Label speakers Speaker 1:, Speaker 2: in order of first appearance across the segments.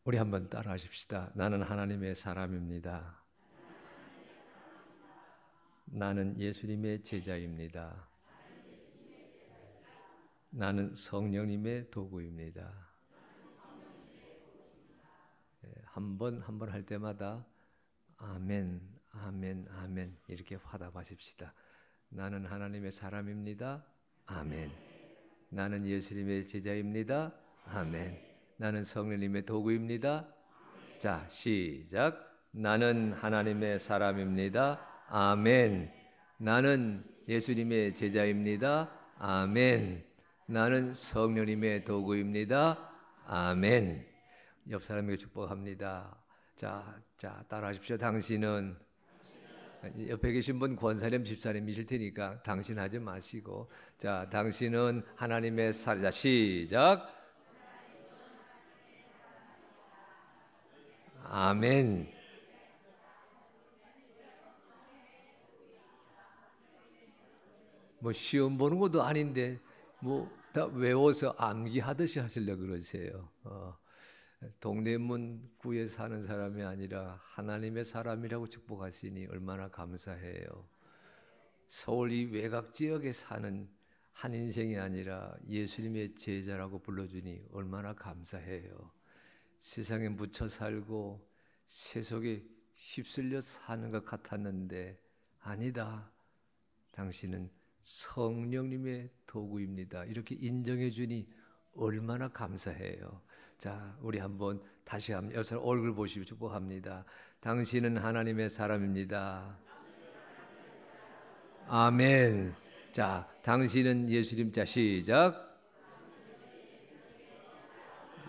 Speaker 1: 우리 한번 따라 하십시다. 나는 하나님의 사람입니다. 나는 예수님의 제자입니다. 나는 성령님의 도구입니다. 한 번 할 때마다 아멘, 아멘, 아멘 이렇게 화답하십시다. 나는 하나님의 사람입니다. 아멘. 나는 예수님의 제자입니다. 아멘. 나는 성령님의 도구입니다. 자, 시작. 나는 하나님의 사람입니다. 아멘. 나는 예수님의 제자입니다. 아멘. 나는 성령님의 도구입니다. 아멘. 옆 사람에게 축복합니다. 자, 따라하십시오. 당신은 옆에 계신 분 권사님 집사님이실 테니까 당신 하지 마시고, 자, 당신은 하나님의 사자. 시작. 아멘. 뭐 시험 보는 것도 아닌데 뭐 다 외워서 암기하듯이 하시려고 그러세요. 동대문 구에 사는 사람이 아니라 하나님의 사람이라고 축복하시니 얼마나 감사해요. 서울 이 외곽 지역에 사는 한 인생이 아니라 예수님의 제자라고 불러주니 얼마나 감사해요. 세상에 묻혀 살고 세속에 휩쓸려 사는 것 같았는데 아니다. 당신은 성령님의 도구입니다. 이렇게 인정해 주니 얼마나 감사해요. 자, 우리 한번 다시 한번 옆 사람 얼굴 보시고 축복합니다. 당신은 하나님의 사람입니다. 아멘. 자, 당신은 예수님. 자, 시작.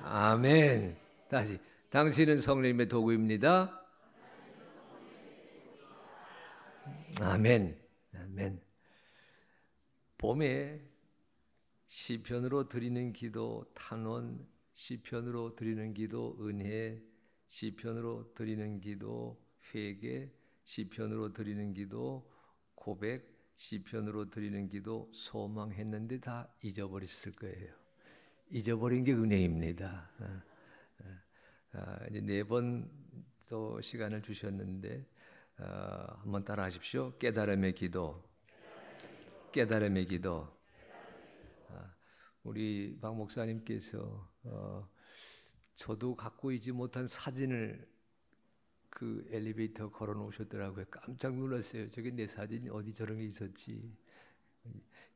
Speaker 1: 아멘. 다시. 당신은 성령님의 도구입니다. 아멘. 아멘. 봄에 시편으로 드리는 기도 탄원, 시편으로 드리는 기도 은혜, 시편으로 드리는 기도 회개, 시편으로 드리는 기도 고백, 시편으로 드리는 기도 소망했는데 다 잊어버렸을 거예요. 잊어버린 게 은혜입니다. 이제 4번 또 시간을 주셨는데 한번 따라 하십시오. 깨달음의 기도. 깨달음의 기도. 우리 박 목사님께서 저도 갖고 있지 못한 사진을 그 엘리베이터 걸어 놓으셨더라고요. 깜짝 놀랐어요. 저게 내 사진이 어디 저런 게 있었지.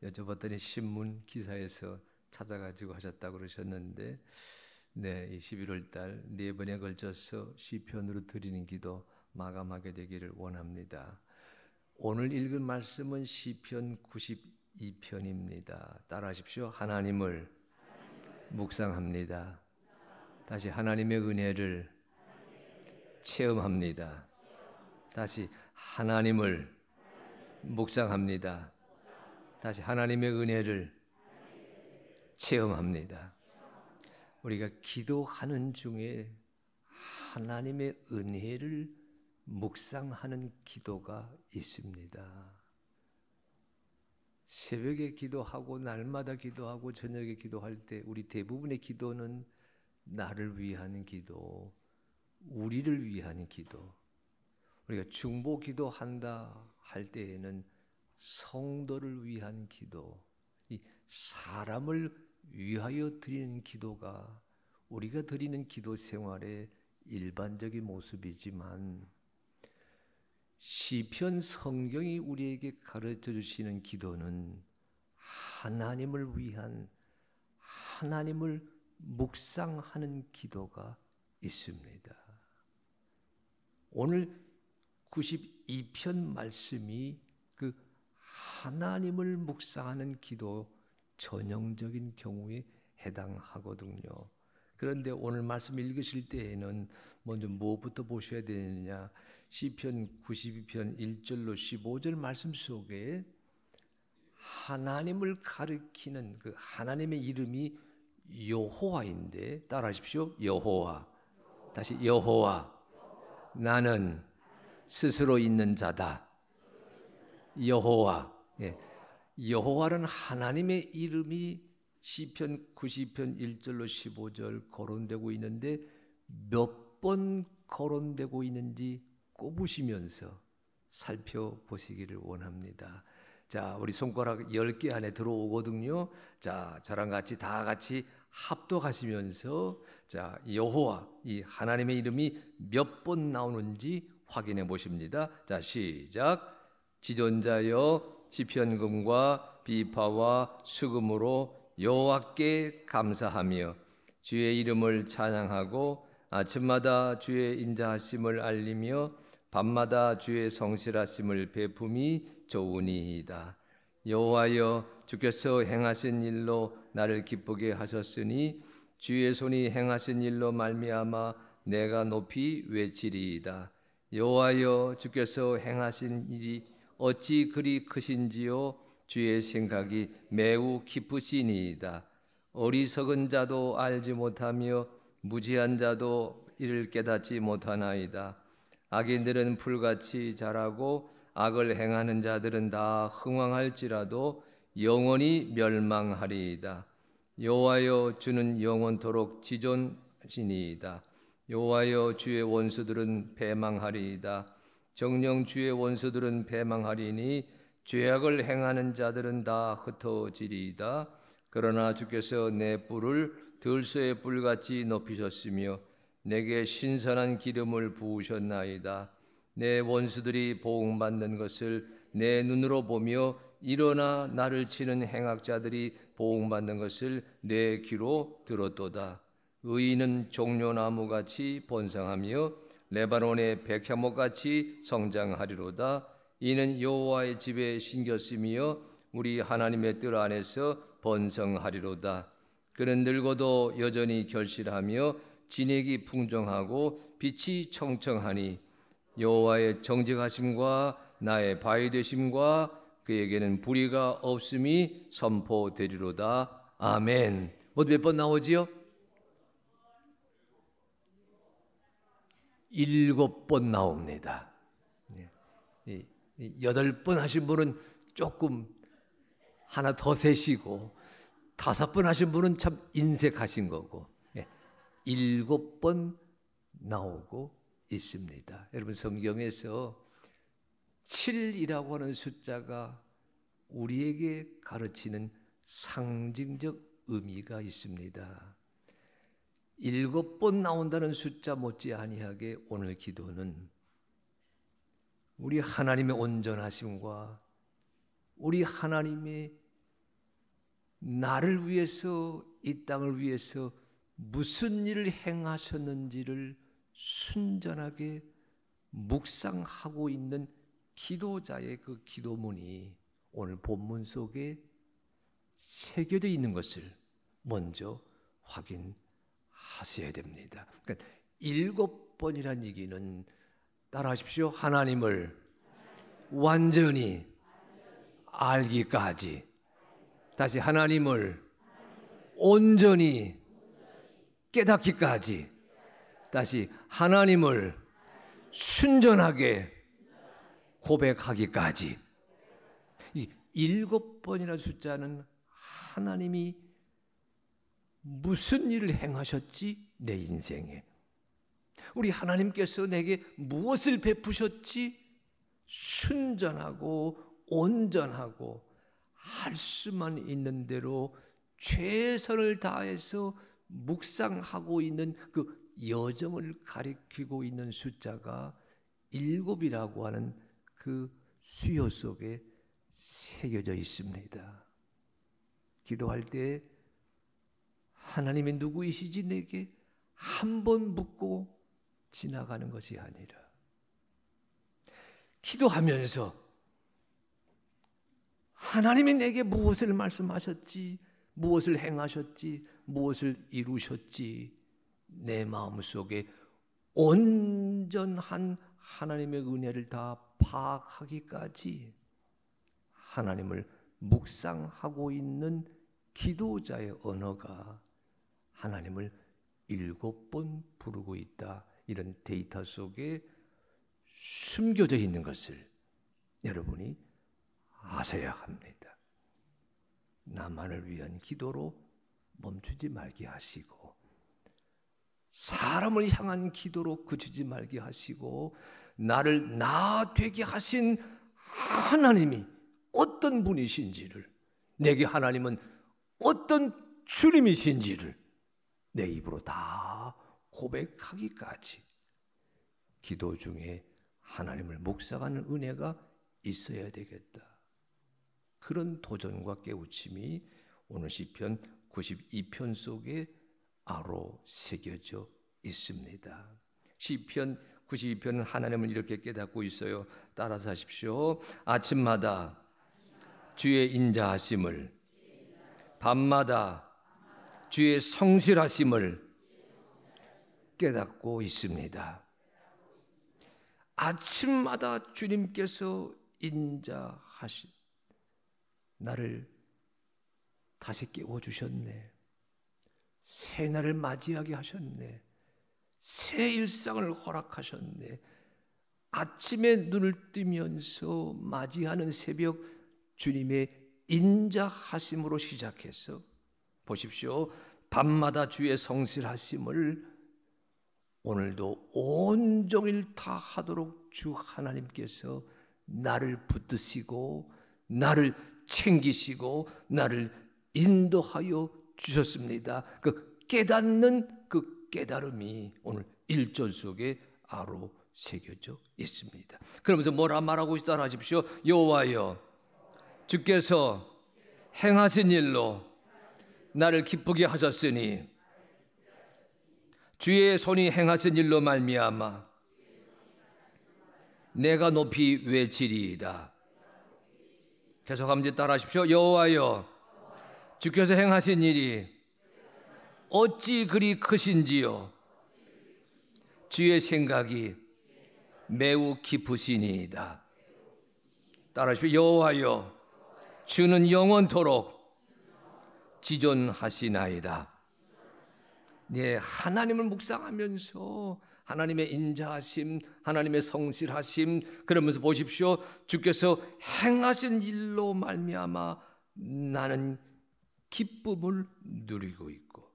Speaker 1: 여쭤봤더니 신문 기사에서 찾아가지고 하셨다고 그러셨는데, 네, 이 11월 달 4번에 걸쳐서 시편으로 드리는 기도 마감하게 되기를 원합니다. 오늘 읽은 말씀은 시편 92편입니다. 따라하십시오. 하나님을 묵상합니다. 다시 하나님의 은혜를 체험합니다. 다시 하나님을 묵상합니다. 다시 하나님의 은혜를 체험합니다. 우리가 기도하는 중에 하나님의 은혜를 묵상하는 기도가 있습니다. 새벽에 기도하고 날마다 기도하고 저녁에 기도할 때 우리 대부분의 기도는 나를 위한 기도, 우리를 위한 기도. 우리가 중보 기도한다 할 때에는 성도를 위한 기도, 이 사람을 위하여 드리는 기도가 우리가 드리는 기도 생활의 일반적인 모습이지만, 시편 성경이 우리에게 가르쳐 주시는 기도는 하나님을 위한, 하나님을 묵상하는 기도가 있습니다. 오늘 92편 말씀이 그 하나님을 묵상하는 기도 전형적인 경우에 해당하거든요. 그런데 오늘 말씀 읽으실 때에는 먼저 무엇부터 보셔야 되느냐? 시편 92편 1절로 15절 말씀 속에 하나님을 가리키는 그 하나님의 이름이 여호와인데, 따라하십시오. 여호와. 다시 여호와. 나는 스스로 있는 자다. 여호와. 예. 여호와는 하나님의 이름이 시편 90편 1절로 15절 거론되고 있는데 몇 번 거론되고 있는지 꼽으시면서 살펴보시기를 원합니다. 자, 우리 손가락 10개 안에 들어오거든요. 자, 저랑 다 같이 합독하시면서 자, 여호와 이 하나님의 이름이 몇 번 나오는지 확인해 보십니다. 자, 시작. 지존자여 시편금과 비파와 수금으로 여호와께 감사하며 주의 이름을 찬양하고 아침마다 주의 인자하심을 알리며 밤마다 주의 성실하심을 베품이 좋으니이다. 여호와여 주께서 행하신 일로 나를 기쁘게 하셨으니 주의 손이 행하신 일로 말미암아 내가 높이 외치리이다. 여호와여 주께서 행하신 일이 어찌 그리 크신지요 주의 생각이 매우 깊으시니이다. 어리석은 자도 알지 못하며 무지한 자도 이를 깨닫지 못하나이다. 악인들은 풀같이 자라고 악을 행하는 자들은 다 흥왕할지라도 영원히 멸망하리이다. 여호와여 주는 영원토록 지존하시니이다. 여호와여 주의 원수들은 패망하리이다. 정녕 주의 원수들은 패망하리니 죄악을 행하는 자들은 다 흩어지리이다. 그러나 주께서 내 뿔을 들소의 뿔같이 높이셨으며 내게 신선한 기름을 부으셨나이다. 내 원수들이 보응받는 것을 내 눈으로 보며 일어나 나를 치는 행악자들이 보응받는 것을 내 귀로 들었도다. 의인은 종려나무같이 번성하며 레바논의 백향목같이 성장하리로다. 이는 여호와의 집에 신겼으며 우리 하나님의 뜰 안에서 번성하리로다. 그는 늙어도 여전히 결실하며 진액이 풍성하고 빛이 청청하니 여호와의 정직하심과 나의 바위 되심과 그에게는 불의가 없음이 선포되리로다. 아멘. 모두 몇 번 나오지요? 7번 나옵니다. 8번 하신 분은 조금 하나 더 세시고 5번 하신 분은 참 인색하신 거고 7번 나오고 있습니다. 여러분 성경에서 7이라고 하는 숫자가 우리에게 가르치는 상징적 의미가 있습니다. 7번 나온다는 숫자 못지 아니하게 오늘 기도는 우리 하나님의 온전하심과 우리 하나님의 나를 위해서 이 땅을 위해서 무슨 일을 행하셨는지를 순전하게 묵상하고 있는 기도자의 그 기도문이 오늘 본문 속에 새겨져 있는 것을 먼저 확인하셔야 됩니다. 그러니까 7번이라는 얘기는 따라하십시오. 하나님을 완전히 알기까지. 다시 하나님을 온전히 깨닫기까지. 다시 하나님을 순전하게 고백하기까지. 이 7번이라는 숫자는 하나님이 무슨 일을 행하셨지? 내 인생에. 우리 하나님께서 내게 무엇을 베푸셨지? 순전하고 온전하고 할 수만 있는 대로 최선을 다해서 묵상하고 있는 그 여정을 가리키고 있는 숫자가 7이라고 하는 그 수요 속에 새겨져 있습니다. 기도할 때 하나님이 누구이시지 내게 한 번 묻고 지나가는 것이 아니라 기도하면서 하나님이 내게 무엇을 말씀하셨지, 무엇을 행하셨지, 무엇을 이루셨지 내 마음속에 온전한 하나님의 은혜를 다 파악하기까지 하나님을 묵상하고 있는 기도자의 언어가 하나님을 7번 부르고 있다. 이런 데이터 속에 숨겨져 있는 것을 여러분이 아셔야 합니다. 나만을 위한 기도로 멈추지 말게 하시고, 사람을 향한 기도로 그치지 말게 하시고, 나를 나 되게 하신 하나님이 어떤 분이신지를, 내게 하나님은 어떤 주님이신지를 내 입으로 다 고백하기까지 기도 중에 하나님을 묵상하는 은혜가 있어야 되겠다. 그런 도전과 깨우침이 오늘 시편 92편 속에 아로 새겨져 있습니다. 시편 92편은 하나님을 이렇게 깨닫고 있어요. 따라서 하십시오. 아침마다 주의 인자하심을, 밤마다 주의 성실하심을 깨닫고 있습니다. 아침마다 주님께서 인자하시, 나를 다시 깨워주셨네. 새날을 맞이하게 하셨네. 새 일상을 허락하셨네. 아침에 눈을 뜨면서 맞이하는 새벽, 주님의 인자하심으로 시작해서 보십시오. 밤마다 주의 성실하심을 오늘도 온종일 다 하도록 주 하나님께서 나를 붙드시고 나를 챙기시고 나를 인도하여 주셨습니다. 그 깨닫는 그 깨달음이 오늘 1절 속에 아로 새겨져 있습니다. 그러면서 뭐라 말하고 있다 하십시오. 여호와여, 주께서 행하신 일로 나를 기쁘게 하셨으니 주의 손이 행하신 일로 말미암아 내가 높이 외치리이다. 계속하면서 따라하십시오. 여호와여, 주께서 행하신 일이 어찌 그리 크신지요. 주의 생각이 매우 깊으시니이다. 따라하십시오. 여호와여, 주는 영원토록 지존하시나이다. 네, 하나님을 묵상하면서 하나님의 인자하심, 하나님의 성실하심, 그러면서 보십시오. 주께서 행하신 일로 말미암아 나는 기쁨을 누리고 있고,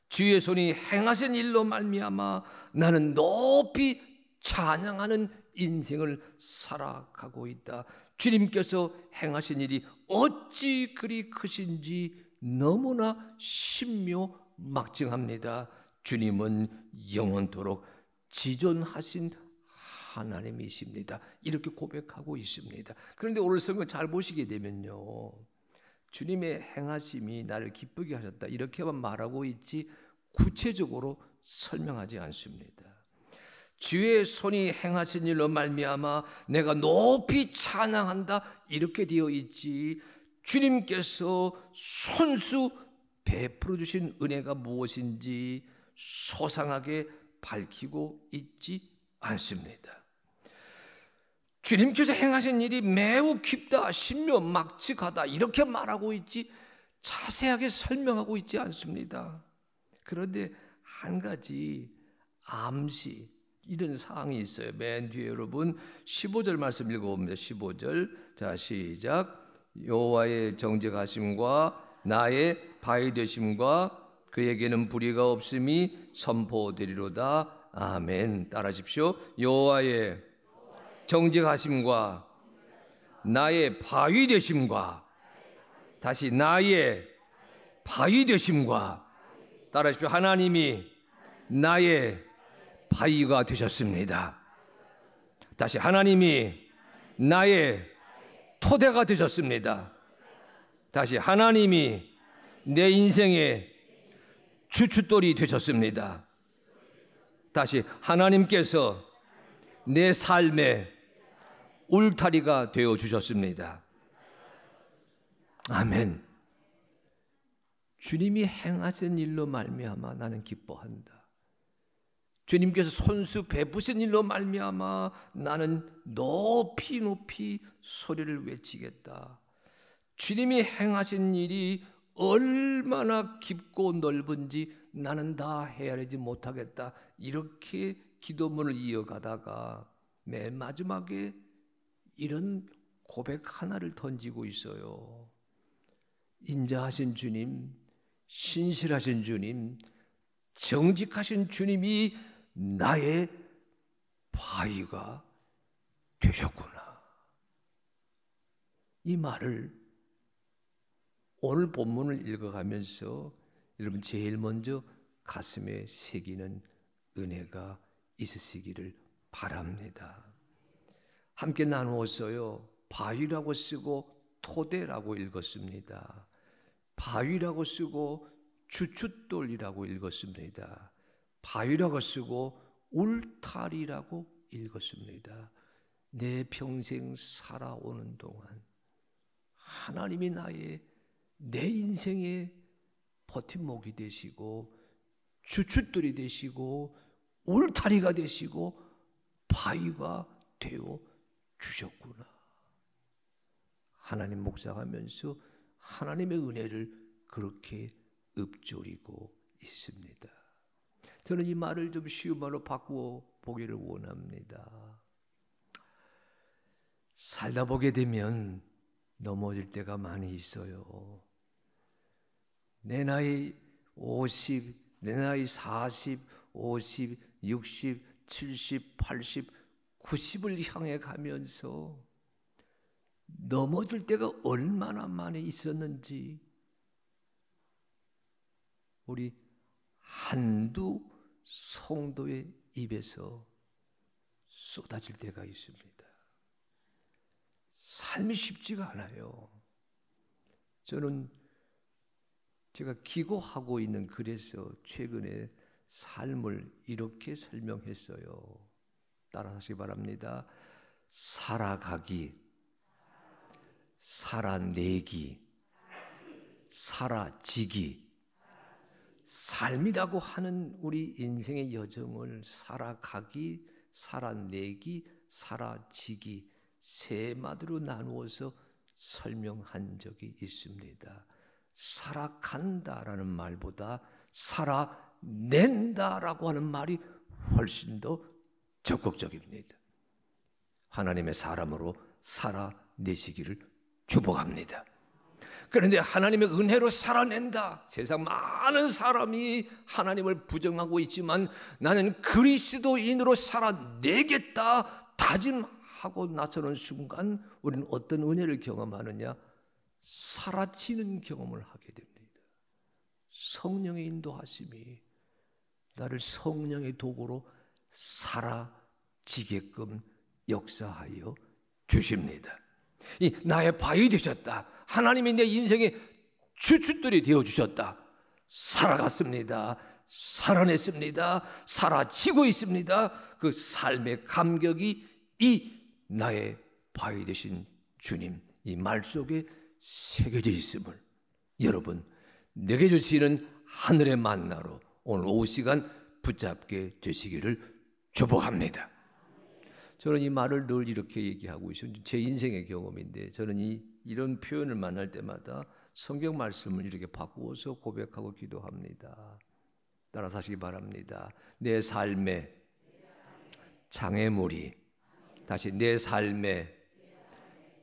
Speaker 1: 주의 손이 행하신 일로 말미암아 나는 높이 찬양하는 인생을 살아가고 있다. 주님께서 행하신 일이 어찌 그리 크신지 너무나 신묘막증합니다. 주님은 영원토록 지존하신 하나님이십니다. 이렇게 고백하고 있습니다. 그런데 오늘 성경 잘 보시게 되면요, 주님의 행하심이 나를 기쁘게 하셨다 이렇게만 말하고 있지 구체적으로 설명하지 않습니다. 주의 손이 행하신 일로 말미암아 내가 높이 찬양한다 이렇게 되어 있지, 주님께서 손수 베풀어 주신 은혜가 무엇인지 소상하게 밝히고 있지 않습니다. 주님께서 행하신 일이 매우 깊다, 신묘막측하다 이렇게 말하고 있지 자세하게 설명하고 있지 않습니다. 그런데 한 가지 암시, 이런 사항이 있어요. 맨 뒤에 여러분 15절 말씀 읽어봅니다. 15절, 자 시작. 여호와의 정직하심과 나의 바위 되심과 그에게는 불의가 없음이 선포되리로다. 아멘. 따라하십시오. 여호와의 정직하심과 나의 바위 되심과, 다시 나의 바위 되심과, 따라하십시오. 하나님이 나의 바위가 되셨습니다. 다시 하나님이 나의 토대가 되셨습니다. 다시 하나님이 내 인생의 주춧돌이 되셨습니다. 다시 하나님께서 내 삶의 울타리가 되어 주셨습니다. 아멘. 주님이 행하신 일로 말미암아 나는 기뻐한다. 주님께서 손수 베푸신 일로 말미암아 나는 높이 높이 소리를 외치겠다. 주님이 행하신 일이 얼마나 깊고 넓은지 나는 다 헤아리지 못하겠다. 이렇게 기도문을 이어가다가 맨 마지막에 이런 고백 하나를 던지고 있어요. 인자하신 주님, 신실하신 주님, 정직하신 주님이 나의 바위가 되셨구나. 이 말을 오늘 본문을 읽어가면서 여러분 제일 먼저 가슴에 새기는 은혜가 있으시기를 바랍니다. 함께 나누었어요. 바위라고 쓰고 토대라고 읽었습니다. 바위라고 쓰고 주춧돌이라고 읽었습니다. 바위라고 쓰고 울타리라고 읽었습니다. 내 평생 살아오는 동안 하나님이 내 인생의 버팀목이 되시고 주춧돌이 되시고 울타리가 되시고 바위가 되어 주셨구나. 하나님 묵상하면서 하나님의 은혜를 그렇게 읊조리고 있습니다. 저는 이 말을 좀 쉬운 말로 바꾸어 보기를 원합니다. 살다 보게 되면 넘어질 때가 많이 있어요. 내 나이 50, 내 나이 40, 50, 60, 70, 80, 90을 향해 가면서 넘어질 때가 얼마나 많이 있었는지 우리 한두 성도의 입에서 쏟아질 때가 있습니다. 삶이 쉽지가 않아요. 저는 제가 기고하고 있는 글에서 최근에 삶을 이렇게 설명했어요. 따라하시기 바랍니다. 살아가기, 살아내기, 사라지기. 삶이라고 하는 우리 인생의 여정을 살아가기, 살아내기, 사라지기 세 마디로 나누어서 설명한 적이 있습니다. 살아간다라는 말보다 살아낸다라고 하는 말이 훨씬 더 적극적입니다. 하나님의 사람으로 살아내시기를 축복합니다. 그런데 하나님의 은혜로 살아낸다. 세상 많은 사람이 하나님을 부정하고 있지만 나는 그리스도인으로 살아내겠다 다짐하고 나서는 순간 우리는 어떤 은혜를 경험하느냐? 사라지는 경험을 하게 됩니다. 성령의 인도하심이 나를 성령의 도구로 사라지게끔 역사하여 주십니다. 이 나의 바위 되셨다. 하나님이 내 인생의 주춧돌이 되어주셨다. 살아갔습니다. 살아냈습니다. 사라지고 있습니다. 그 삶의 감격이 이 나의 바위 되신 주님 이 말 속에 새겨져 있음을 여러분 내게 주시는 하늘의 만나로 오늘 오후 시간 붙잡게 되시기를 축복합니다. 저는 이 말을 늘 이렇게 얘기하고 있어요. 제 인생의 경험인데 저는 이런 표현을 만날 때마다 성경 말씀을 이렇게 바꾸어서 고백하고 기도합니다. 따라서 하시기 바랍니다. 내 삶의 장애물이 다시 내 삶의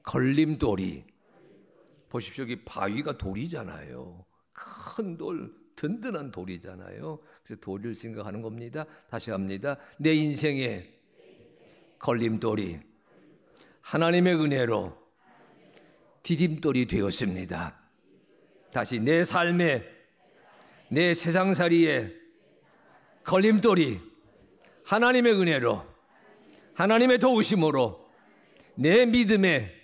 Speaker 1: 걸림돌이 보십시오. 여기 바위가 돌이잖아요. 큰 돌, 든든한 돌이잖아요. 그래서 돌을 생각하는 겁니다. 다시 합니다. 내 인생의 걸림돌이 하나님의 은혜로 디딤돌이 되었습니다. 다시 내 삶의 내 세상살이의 걸림돌이 하나님의 은혜로 하나님의 도우심으로 내 믿음의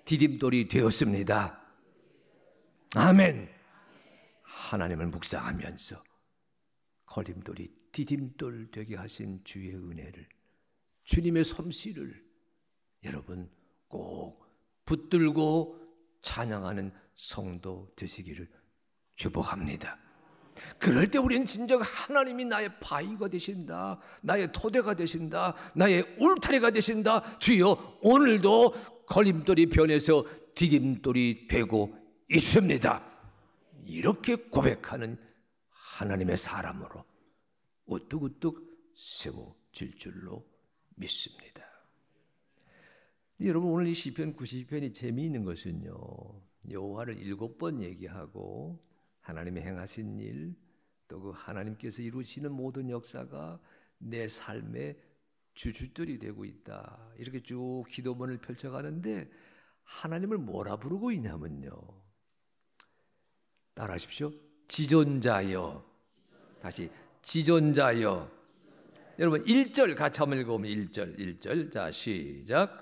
Speaker 1: 디딤돌이 되었습니다. 아멘. 하나님을 묵상하면서 걸림돌이 디딤돌 되게 하신 주의 은혜를 주님의 솜씨를 여러분 꼭 붙들고 찬양하는 성도 되시기를 축복합니다. 그럴 때 우리는 진정 하나님이 나의 바위가 되신다, 나의 토대가 되신다, 나의 울타리가 되신다. 주여 오늘도 걸림돌이 변해서 디딤돌이 되고 있습니다. 이렇게 고백하는 하나님의 사람으로 우뚝우뚝 세워질 줄로 믿습니다. 여러분 오늘 이 시편 92편이 재미있는 것은요 여호와를 7번 얘기하고 하나님이 행하신 일, 또 그 하나님께서 이루시는 모든 역사가 내 삶의 주춧돌이 되고 있다. 이렇게 쭉 기도문을 펼쳐가는데 하나님을 뭐라 부르고 있냐면요, 따라하십시오. 지존자여. 다시 지존자여. 여러분 1절 같이 한번 읽어보면 1절. 자, 시작.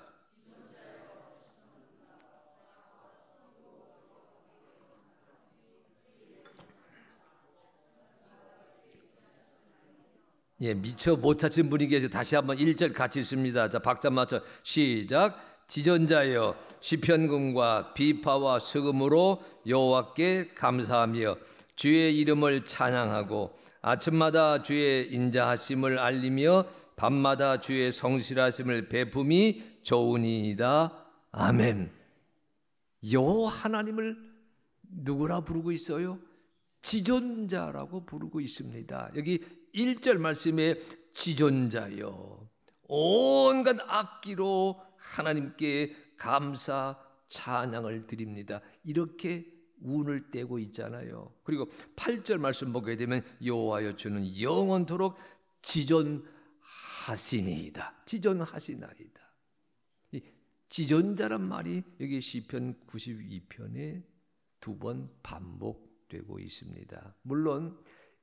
Speaker 1: 예, 미처 못 찾은 분이 계세요. 다시 한번 1절 같이 읽습니다. 자, 박자 맞춰 시작. 지존자여, 시편금과 비파와 수금으로 여호와께 감사하며 주의 이름을 찬양하고 아침마다 주의 인자하심을 알리며 밤마다 주의 성실하심을 베품이 좋으니이다. 아멘. 여호와 하나님을 누구라 부르고 있어요? 지존자라고 부르고 있습니다. 여기 1절 말씀에 지존자여, 온갖 악기로 하나님께 감사 찬양을 드립니다. 이렇게 운을 떼고 있잖아요. 그리고 8절 말씀 보게 되면 여호와여 주는 영원토록 지존하시니이다. 지존하시나이다. 이 지존자란 말이 여기 시편 92편에 2번 반복되고 있습니다. 물론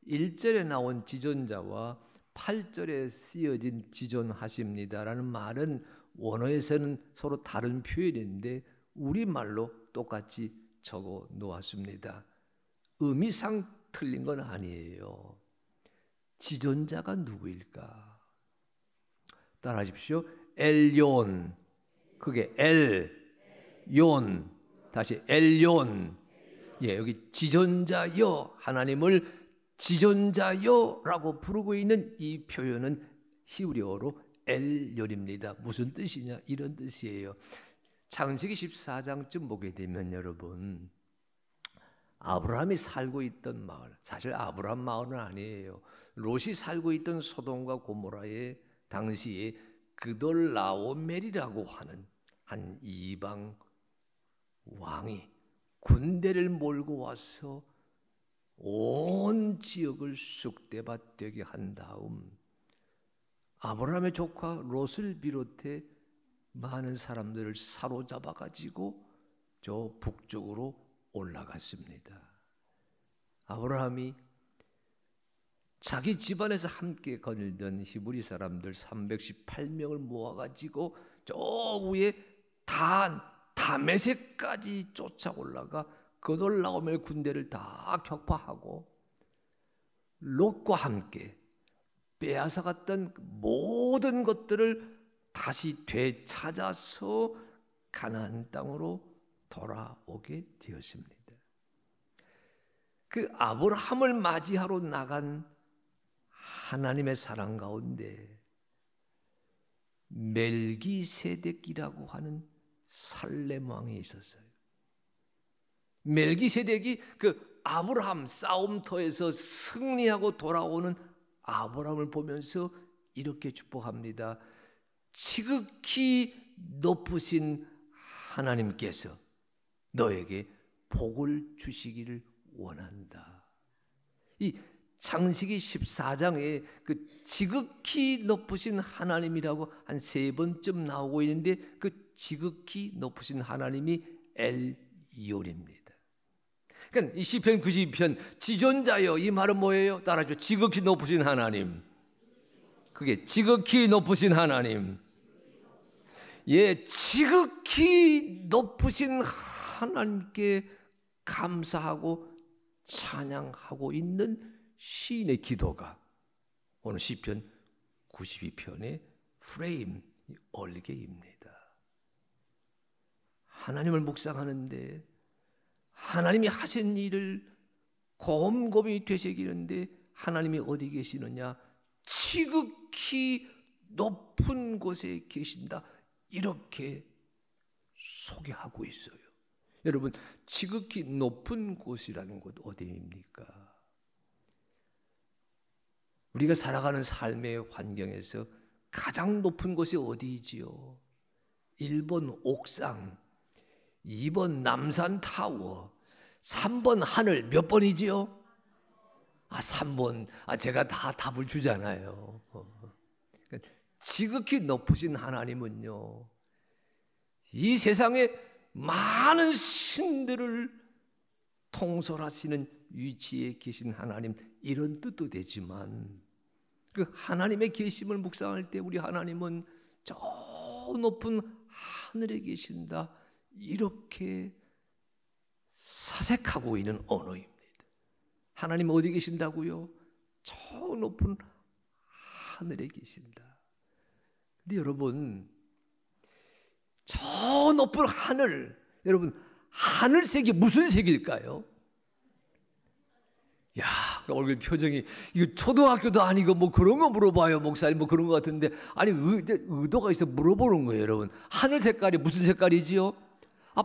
Speaker 1: 1절에 나온 지존자와 8절에 쓰여진 지존하십니다라는 말은 원어에서는 서로 다른 표현인데 우리말로 똑같이 적어 놓았습니다. 의미상 틀린 건 아니에요. 지존자가 누구일까? 따라하십시오. 엘yon. 그게 엘yon. 다시 엘yon. 예, 여기 지존자여, 하나님을 지존자여라고 부르고 있는 이 표현은 히브리어로 엘요입니다. 무슨 뜻이냐? 이런 뜻이에요. 창세기 14장쯤 보게 되면 여러분, 아브라함이 살고 있던 마을, 사실 아브라함 마을은 아니에요. 롯이 살고 있던 소돔과 고모라의 당시에 그돌라오멜이라고 하는 한 이방 왕이 군대를 몰고 와서 온 지역을 쑥대밭되게 한 다음 아브라함의 조카 롯을 비롯해 많은 사람들을 사로잡아 가지고 저 북쪽으로 올라갔습니다. 아브라함이 자기 집안에서 함께 거닐던 히브리 사람들 318명을 모아가지고 저 위에 다메섹까지 쫓아 올라가 그돌라오멜 군대를 다 격파하고 롯과 함께 빼앗아갔던 모든 것들을 다시 되찾아서 가나안 땅으로 돌아오게 되었습니다. 그 아브라함을 맞이하러 나간 하나님의 사랑 가운데 멜기세덱이라고 하는 살렘 왕이 있었어요. 멜기세덱이 그 아브라함 싸움터에서 승리하고 돌아오는 아브라함을 보면서 이렇게 축복합니다. 지극히 높으신 하나님께서 너에게 복을 주시기를 원한다. 이 창세기 14장에 그 지극히 높으신 하나님이라고 한 3번쯤 나오고 있는데 그 지극히 높으신 하나님이 엘요입니다. 그러니까 이 시편 92편 지존자여, 이 말은 뭐예요? 따라하죠. 지극히 높으신 하나님. 그게 지극히 높으신 하나님. 예, 지극히 높으신 하나님께 감사하고 찬양하고 있는 시인의 기도가 오늘 시편 92편의 프레임 얼개입니다. 하나님을 묵상하는데 하나님이 하신 일을 곰곰이 되새기는데 하나님이 어디 계시느냐? 지극히 높은 곳에 계신다. 이렇게 소개하고 있어요. 여러분, 지극히 높은 곳이라는 곳 어디입니까? 우리가 살아가는 삶의 환경에서 가장 높은 곳이 어디지요? 1번 옥상, 2번 남산타워, 3번 하늘 몇 번이지요? 3번. 제가 다 답을 주잖아요. 지극히 높으신 하나님은요, 이 세상에 많은 신들을 통솔하시는 위치에 계신 하나님, 이런 뜻도 되지만 그 하나님의 계심을 묵상할 때 우리 하나님은 저 높은 하늘에 계신다, 이렇게 사색하고 있는 언어입니다. 하나님 어디 계신다고요? 저 높은 하늘에 계신다. 근데 여러분, 저 높은 하늘, 여러분, 하늘색이 무슨 색일까요? 야, 얼굴 표정이, 이거 초등학교도 아니고 뭐 그런 거 물어봐요, 목사님. 뭐 그런 거 같은데, 아니 의도가 있어 물어보는 거예요. 여러분, 하늘 색깔이 무슨 색깔이지요?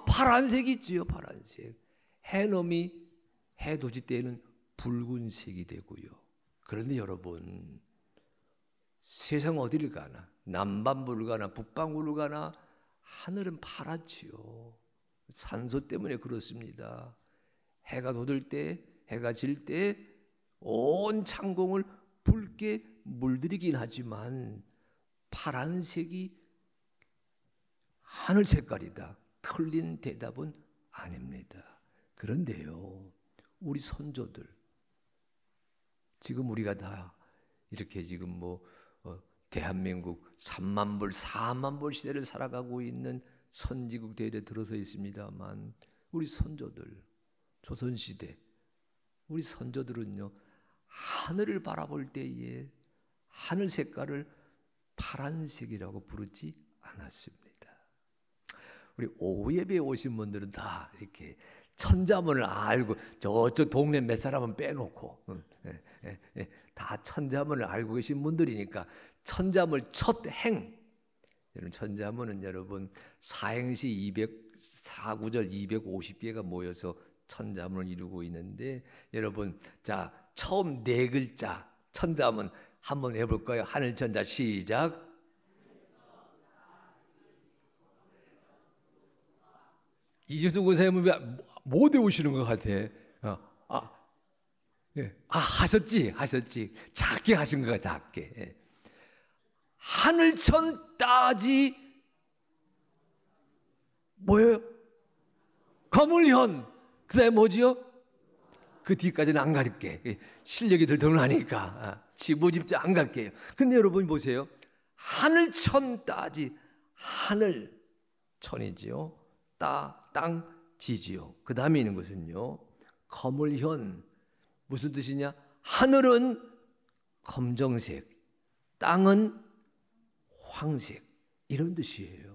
Speaker 1: 파란색이지요. 파란색. 해넘이 해돋이 때에는 붉은색이 되고요. 그런데 여러분, 세상 어디를 가나, 남반구를 가나 북반구를 가나 하늘은 파랗지요. 산소 때문에 그렇습니다. 해가 돋을 때, 해가 질 때 온 창공을 붉게 물들이긴 하지만 파란색이 하늘 색깔이다, 틀린 대답은 아닙니다. 그런데요, 우리 선조들, 지금 우리가 다 이렇게 지금 뭐 대한민국 3만 불, 4만 불 시대를 살아가고 있는 선지국 대열에 들어서 있습니다만, 우리 선조들, 조선시대 우리 선조들은요, 하늘을 바라볼 때에 하늘 색깔을 파란색이라고 부르지 않았습니다. 우리 오후 예배에 오신 분들은 다 이렇게 천자문을 알고, 저쪽 동네 몇 사람은 빼놓고 다 천자문을 알고 계신 분들이니까, 천자문 첫 행, 여러분, 천자문은 여러분 사행시 204구절 250개가 모여서 천자문을 이루고 있는데, 여러분, 자, 처음 네 글자 천자문 한번 해볼까요? 하늘천자 시작. 이재수 권사님은 못 외우시는 것 같아. 예. 하셨지. 작게 하신 거야, 작게. 예. 하늘천 따지 뭐예요? 거물현. 그 다음에 뭐지요? 그 뒤까지는 안 갈게. 실력이 덜 드러나니까 지부집자 안 갈게요. 근데 여러분 보세요. 하늘천 따지, 하늘천이지요. 땅 지지요. 그 다음에 있는 것은요, 거물현. 무슨 뜻이냐? 하늘은 검정색, 땅은 황색, 이런 뜻이에요.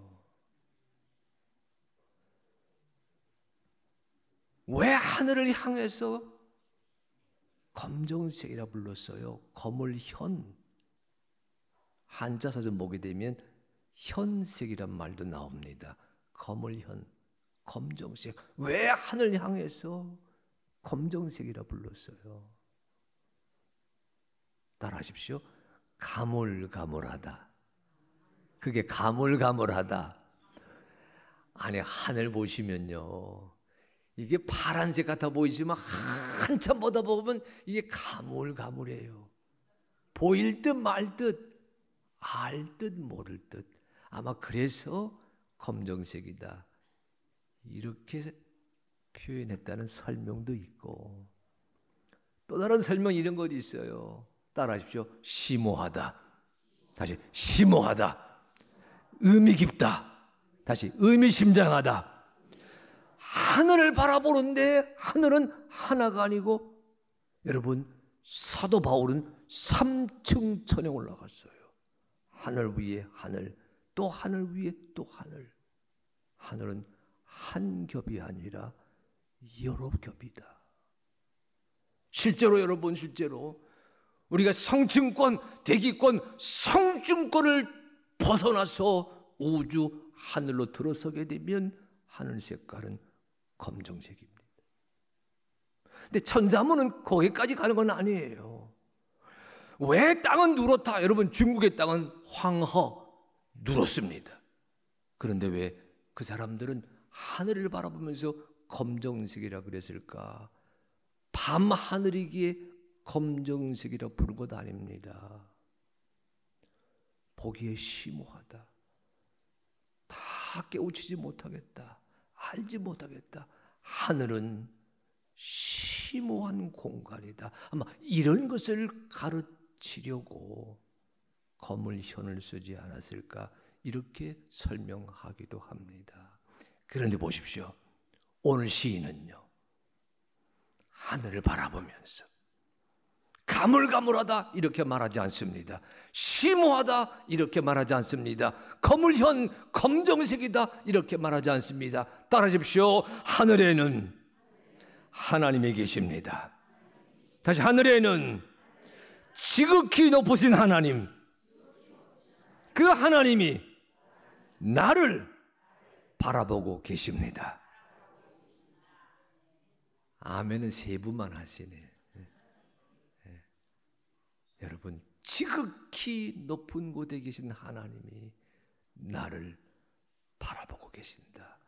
Speaker 1: 왜 하늘을 향해서 검정색이라 불렀어요? 거물현. 한자 사전 보게 되면 현색이란 말도 나옵니다. 거물현, 검정색. 왜 하늘을 향해서 검정색이라 불렀어요? 따라하십시오. 가물가물하다. 그게 가물가물하다. 아니, 하늘 보시면요, 이게 파란색 같아 보이지만 한참 보다 보면 이게 가물가물해요. 보일 듯 말 듯, 알 듯 모를 듯. 아마 그래서 검정색이다, 이렇게 표현했다는 설명도 있고, 또 다른 설명 이런 것도 있어요. 따라하십시오. 심오하다. 다시 심오하다. 의미 깊다. 다시 의미심장하다. 하늘을 바라보는데 하늘은 하나가 아니고, 여러분, 사도 바울은 3층 천에 올라갔어요. 하늘 위에 하늘, 또 하늘 위에 또 하늘. 하늘은 한 겹이 아니라 여러 겹이다. 실제로 여러분, 실제로 우리가 성층권, 대기권, 성층권을 벗어나서 우주 하늘로 들어서게 되면 하늘 색깔은 검정색입니다. 근데 천자문은 거기까지 가는 건 아니에요. 왜 땅은 누렇다? 여러분, 중국의 땅은 황허, 누렇습니다. 그런데 왜 그 사람들은 하늘을 바라보면서 검정색이라 그랬을까? 밤하늘이기에 검정색이라 부른 것 아닙니다. 보기에 심오하다. 다 깨우치지 못하겠다. 알지 못하겠다. 하늘은 심오한 공간이다. 아마 이런 것을 가르치려고 거물현을 쓰지 않았을까, 이렇게 설명하기도 합니다. 그런데 보십시오. 오늘 시인은요, 하늘을 바라보면서 가물가물하다 이렇게 말하지 않습니다. 심오하다 이렇게 말하지 않습니다. 거물현 검정색이다 이렇게 말하지 않습니다. 따라하십시오. 하늘에는 하나님이 계십니다. 다시, 하늘에는 지극히 높으신 하나님, 그 하나님이 나를 바라보고 계십니다. 아멘은 세 분만 하시네. 여러분, 지극히 높은 곳에 계신 하나님이 나를 바라보고 계신다.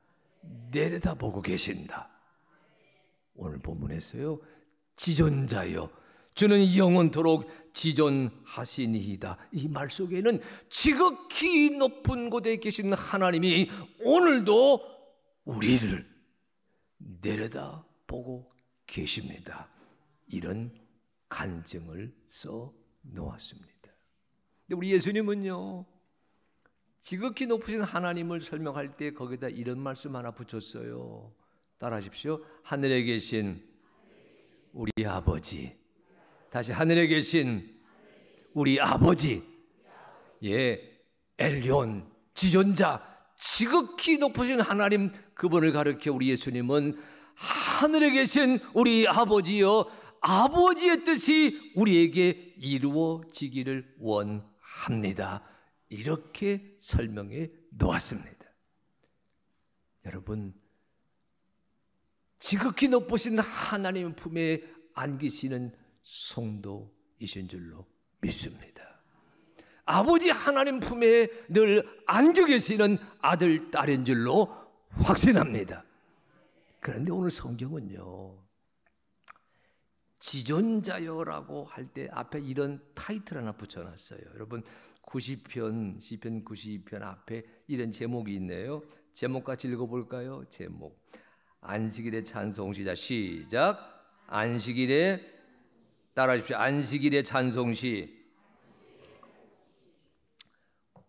Speaker 1: 내려다보고 계신다. 오늘 본문에서요, 지존자여 주는 영원토록 지존하시니이다. 이 말 속에는 지극히 높은 곳에 계신 하나님이 오늘도 우리를 내려다보고 계십니다. 이런 간증을 써 놓았습니다. 근데 우리 예수님은요, 지극히 높으신 하나님을 설명할 때 거기다 이런 말씀 하나 붙였어요. 따라하십시오. 하늘에 계신 우리 아버지. 다시, 하늘에 계신 우리 아버지. 예, 엘리온, 지존자, 지극히 높으신 하나님, 그분을 가리켜 우리 예수님은 하늘에 계신 우리 아버지여, 아버지의 뜻이 우리에게 이루어지기를 원합니다. 이렇게 설명해 놓았습니다. 여러분, 지극히 높으신 하나님 품에 안기시는 성도이신 줄로 믿습니다. 아버지 하나님 품에 늘 안겨 계시는 아들, 딸인 줄로 확신합니다. 그런데 오늘 성경은요, 지존자여라고 할 때 앞에 이런 타이틀 하나 붙여놨어요. 여러분, 90편, 시편 92편 앞에 이런 제목이 있네요. 제목 같이 읽어볼까요? 제목. 안식일의 찬송. 시작. 안식일의, 따라하십시오. 안식일의 찬송시.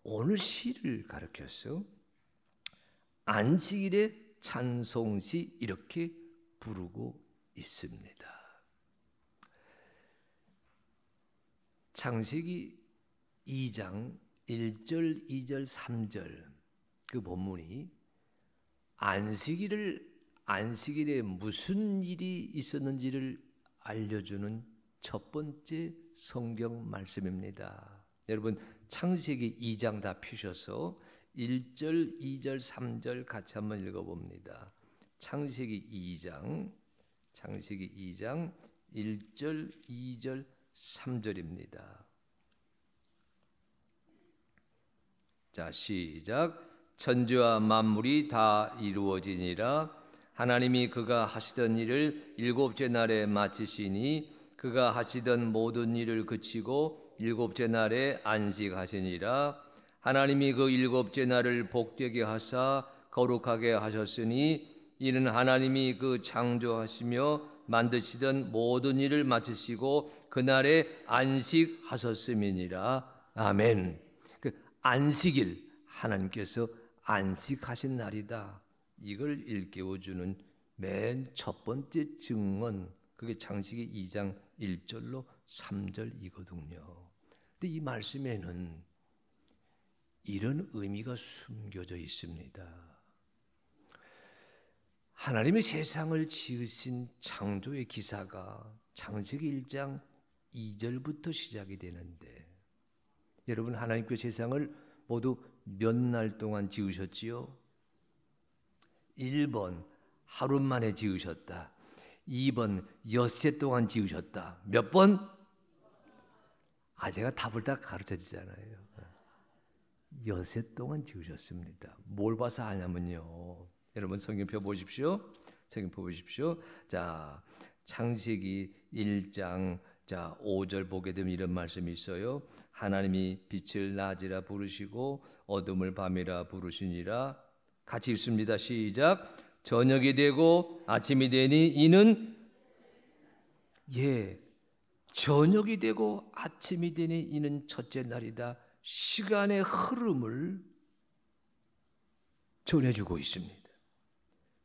Speaker 1: 오늘 시를 가르쳤어. 안식일의 찬송시 이렇게 부르고 있습니다. 창세기 2장 1절, 2절, 3절 그 본문이 안식일에 무슨 일이 있었는지를 알려주는 첫 번째 성경 말씀입니다. 여러분, 창세기 2장 다 펴셔서 1절, 2절, 3절 같이 한번 읽어봅니다. 창세기 2장 1절, 2절, 3절입니다. 자, 시작. 천지와 만물이 다 이루어지니라. 하나님이 그가 하시던 일을 일곱째 날에 마치시니 그가 하시던 모든 일을 그치고 일곱째 날에 안식하시니라. 하나님이 그 일곱째 날을 복되게 하사 거룩하게 하셨으니 이는 하나님이 그 창조하시며 만드시던 모든 일을 마치시고 그날에 안식하셨음이니라. 아멘. 그 안식일, 하나님께서 안식하신 날이다. 이걸 일깨워주는 맨 첫 번째 증언, 그게 창세기 2장 1절로 3절이거든요. 근데 이 말씀에는 이런 의미가 숨겨져 있습니다. 하나님이 세상을 지으신 창조의 기사가 창세기 1장 2절부터 시작이 되는데, 여러분, 하나님께 세상을 모두 몇 날 동안 지으셨지요? 1번 하루 만에 지으셨다. 2번 엿새 동안 지으셨다. 몇 번? 제가 답을 다 가르쳐 주잖아요. 엿새 동안 지으셨습니다. 뭘 봐서 하냐면요, 여러분 성경 펴 보십시오. 책임 보십시오. 자, 창세기 1장 5절 보게 되면 이런 말씀이 있어요. 하나님이 빛을 낮이라 부르시고 어둠을 밤이라 부르시니라. 같이 읽습니다. 시작. 저녁이 되고 아침이 되니 이는 저녁이 되고 아침이 되니 이는 첫째 날이다. 시간의 흐름을 전해주고 있습니다.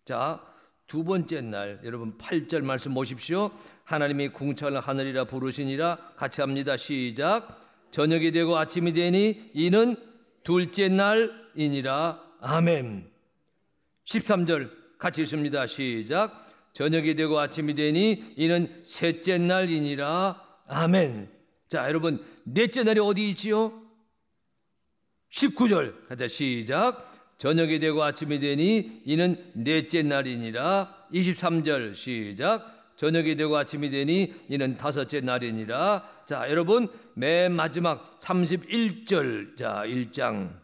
Speaker 1: 자, 두 번째 날, 여러분 8절 말씀 보십시오. 하나님이 궁창을 하늘이라 부르시니라. 같이 합니다. 시작. 저녁이 되고 아침이 되니 이는 둘째 날이니라. 아멘. 13절 같이 읽습니다. 시작. 저녁이 되고 아침이 되니 이는 셋째 날이니라. 아멘. 자, 여러분 넷째 날이 어디 있지요? 19절 가자. 시작. 저녁이 되고 아침이 되니 이는 넷째 날이니라. 23절 시작. 저녁이 되고 아침이 되니 이는 다섯째 날이니라. 자, 여러분 맨 마지막 31절. 자, 1장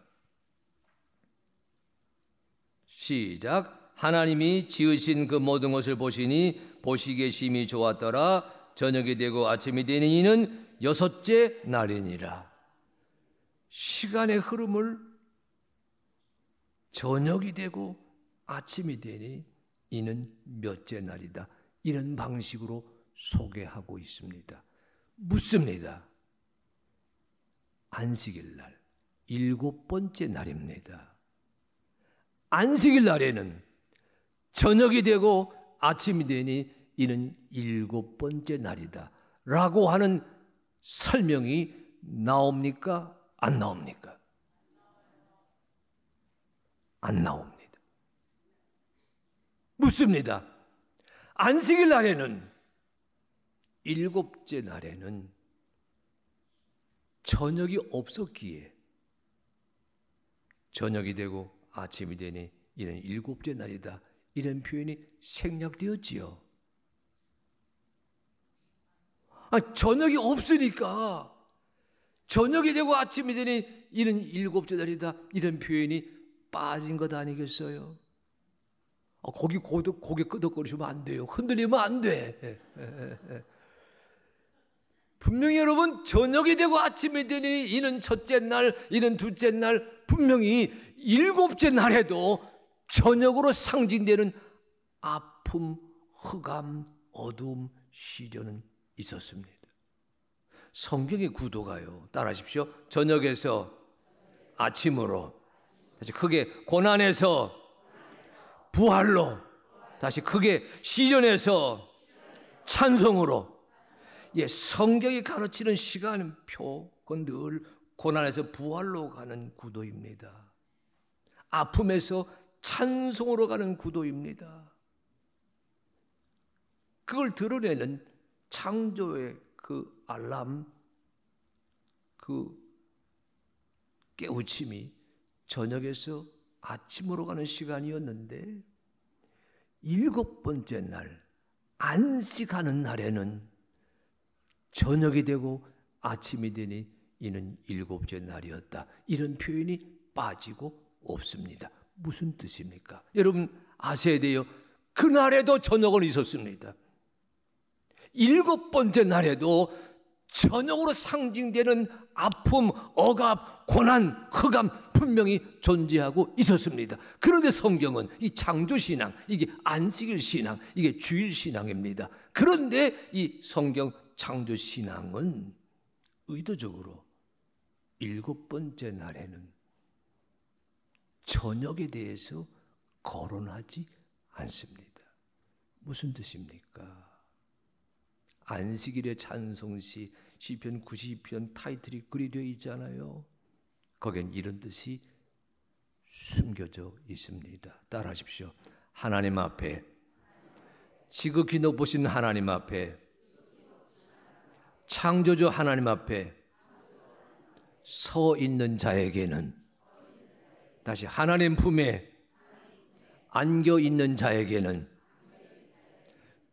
Speaker 1: 시작. 하나님이 지으신 그 모든 것을 보시니 보시기에 심히 좋았더라. 저녁이 되고 아침이 되니 이는 여섯째 날이니라. 시간의 흐름을 저녁이 되고 아침이 되니 이는 몇째 날이다. 이런 방식으로 소개하고 있습니다. 묻습니다. 안식일 날 7번째 날입니다. 안식일 날에는 저녁이 되고 아침이 되니 이는 7번째 날이다 라고 하는 설명이 나옵니까? 안 나옵니까? 안 나옵니다. 묻습니다. 안식일 날에는 7째 날에는 저녁이 없었기에 저녁이 되고 아침이 되니 이는 7째 날이다. 이런 표현이 생략되었지요. 저녁이 없으니까 저녁이 되고 아침이 되니 이는 7째 날이다. 이런 표현이 빠진 것 아니겠어요? 고개 끄덕거리시면 안 돼요. 흔들리면 안 돼. 분명히 여러분 저녁이 되고 아침이 되니 이는 첫째 날, 이는 둘째 날, 분명히 7째 날에도 저녁으로 상징되는 아픔, 흑암, 어두움, 시련은 있었습니다. 성경의 구도가요. 따라하십시오. 저녁에서 아침으로, 다시 크게 고난에서 부활로, 다시 크게 시련에서 찬송으로. 성경이 가르치는 시간표, 그건 늘 고난에서 부활로 가는 구도입니다. 아픔에서 찬송으로 가는 구도입니다. 그걸 드러내는 창조의 그 알람, 그 깨우침이 저녁에서 아침으로 가는 시간이었는데 7번째 날 안식하는 날에는 저녁이 되고 아침이 되니 이는 7째 날이었다. 이런 표현이 빠지고 없습니다. 무슨 뜻입니까? 여러분 아셔야 돼요. 그날에도 저녁은 있었습니다. 7번째 날에도 저녁으로 상징되는 아픔, 억압, 고난, 흑암 분명히 존재하고 있었습니다. 그런데 성경은 이 창조신앙, 이게 안식일 신앙, 이게 주일 신앙입니다. 그런데 이 성경 창조신앙은 의도적으로 7번째 날에는 저녁에 대해서 거론하지 않습니다. 무슨 뜻입니까? 안식일의 찬송시 시편 90편 타이틀이 그리 되어 있잖아요. 거기엔 이런 뜻이 숨겨져 있습니다. 따라하십시오. 하나님 앞에, 지극히 높으신 하나님 앞에, 창조주 하나님 앞에 서 있는 자에게는, 다시 하나님 품에 안겨 있는 자에게는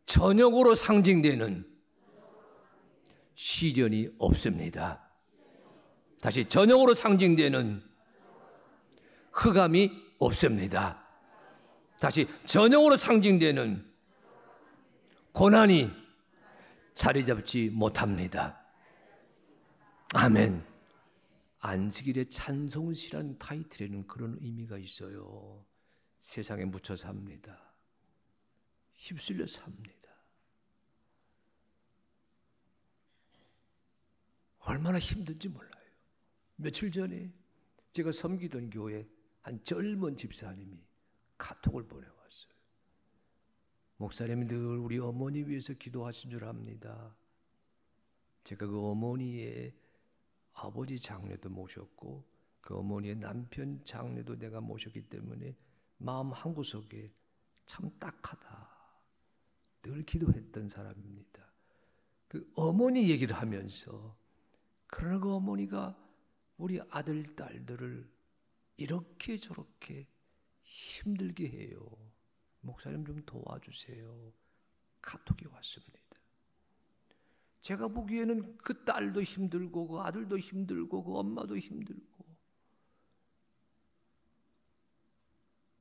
Speaker 1: 저녁으로 상징되는 시련이 없습니다. 다시 저녁으로 상징되는 흑암이 없습니다. 다시 전형으로 상징되는 고난이 자리 잡지 못합니다. 아멘. 안식일의 찬송시란 타이틀에는 그런 의미가 있어요. 세상에 묻혀 삽니다. 휩쓸려 삽니다. 얼마나 힘든지 몰라요. 며칠 전에 제가 섬기던 교회 한 젊은 집사님이 카톡을 보내왔어요. 목사님이 늘 우리 어머니 위해서 기도하신 줄 압니다. 제가 그 어머니의 아버지 장례도 모셨고 그 어머니의 남편 장례도 내가 모셨기 때문에 마음 한구석에 참 딱하다. 늘 기도했던 사람입니다. 그 어머니 얘기를 하면서 그러나 그 어머니가 우리 아들, 딸들을 이렇게 저렇게 힘들게 해요. 목사님 좀 도와주세요. 카톡이 왔습니다. 제가 보기에는 그 딸도 힘들고 그 아들도 힘들고 그 엄마도 힘들고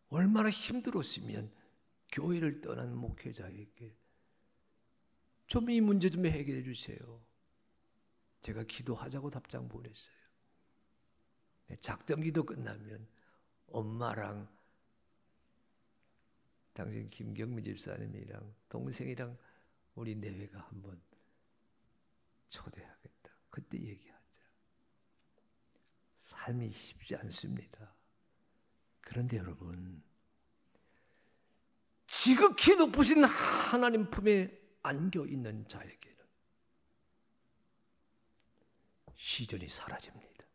Speaker 1: 얼마나 힘들었으면 교회를 떠난 목회자에게 좀 이 문제 좀 해결해 주세요. 제가 기도하자고 답장 보냈어요. 작정기도 끝나면 엄마랑 당신 김경미 집사님이랑 동생이랑 우리 내외가 한번 초대하겠다. 그때 얘기하자. 삶이 쉽지 않습니다. 그런데 여러분, 지극히 높으신 하나님 품에 안겨 있는 자에게는 시련이 사라집니다.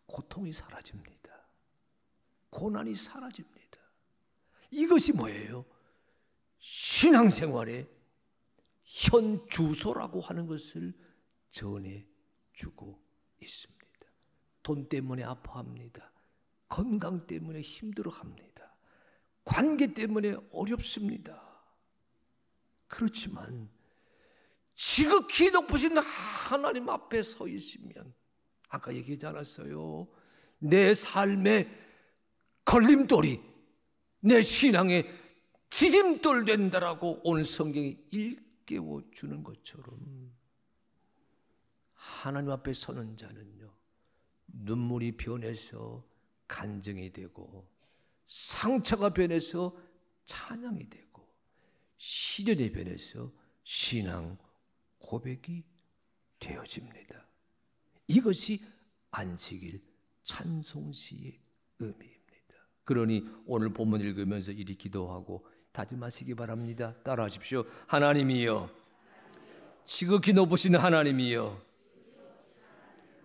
Speaker 1: 고통이 사라집니다. 고난이 사라집니다. 이것이 뭐예요? 신앙생활의 현 주소라고 하는 것을 전해주고 있습니다. 돈 때문에 아파합니다. 건강 때문에 힘들어합니다. 관계 때문에 어렵습니다. 그렇지만 지극히 높으신 하나님 앞에 서 있으면 아까 얘기하지 않았어요? 내 삶의 걸림돌이 내 신앙의 디딤돌 된다라고 오늘 성경이 일깨워 주는 것처럼 하나님 앞에 서는 자는요, 눈물이 변해서 간증이 되고 상처가 변해서 찬양이 되고 시련이 변해서 신앙 고백이 되어집니다. 이것이 안식일 찬송시의 의미입니다. 그러니 오늘 본문 읽으면서 이리 기도하고 다짐하시기 바랍니다. 따라하십시오. 하나님이여, 지극히 높으신 하나님이여,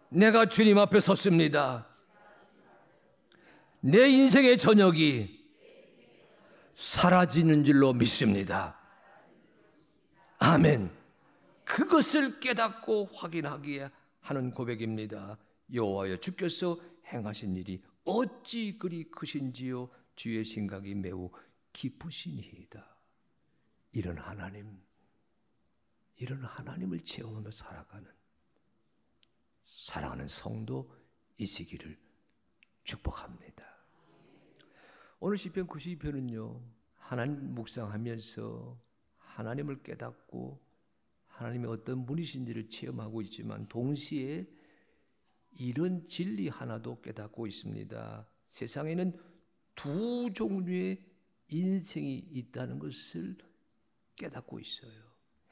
Speaker 1: 내가 주님 앞에 섰습니다. 내 인생의 저녁이 사라지는 줄로 믿습니다. 아멘. 그것을 깨닫고 확인하기에 하는 고백입니다. 여호와여, 주께서 행하신 일이 어찌 그리 크신지요, 주의 생각이 매우 깊으시니이다. 이런 하나님을 체험하며 살아가는 사랑하는 성도이시기를 축복합니다. 오늘 시편 92편은요, 하나님 묵상하면서 하나님을 깨닫고 하나님이 어떤 분이신지를 체험하고 있지만 동시에 이런 진리 하나도 깨닫고 있습니다. 세상에는 두 종류의 인생이 있다는 것을 깨닫고 있어요.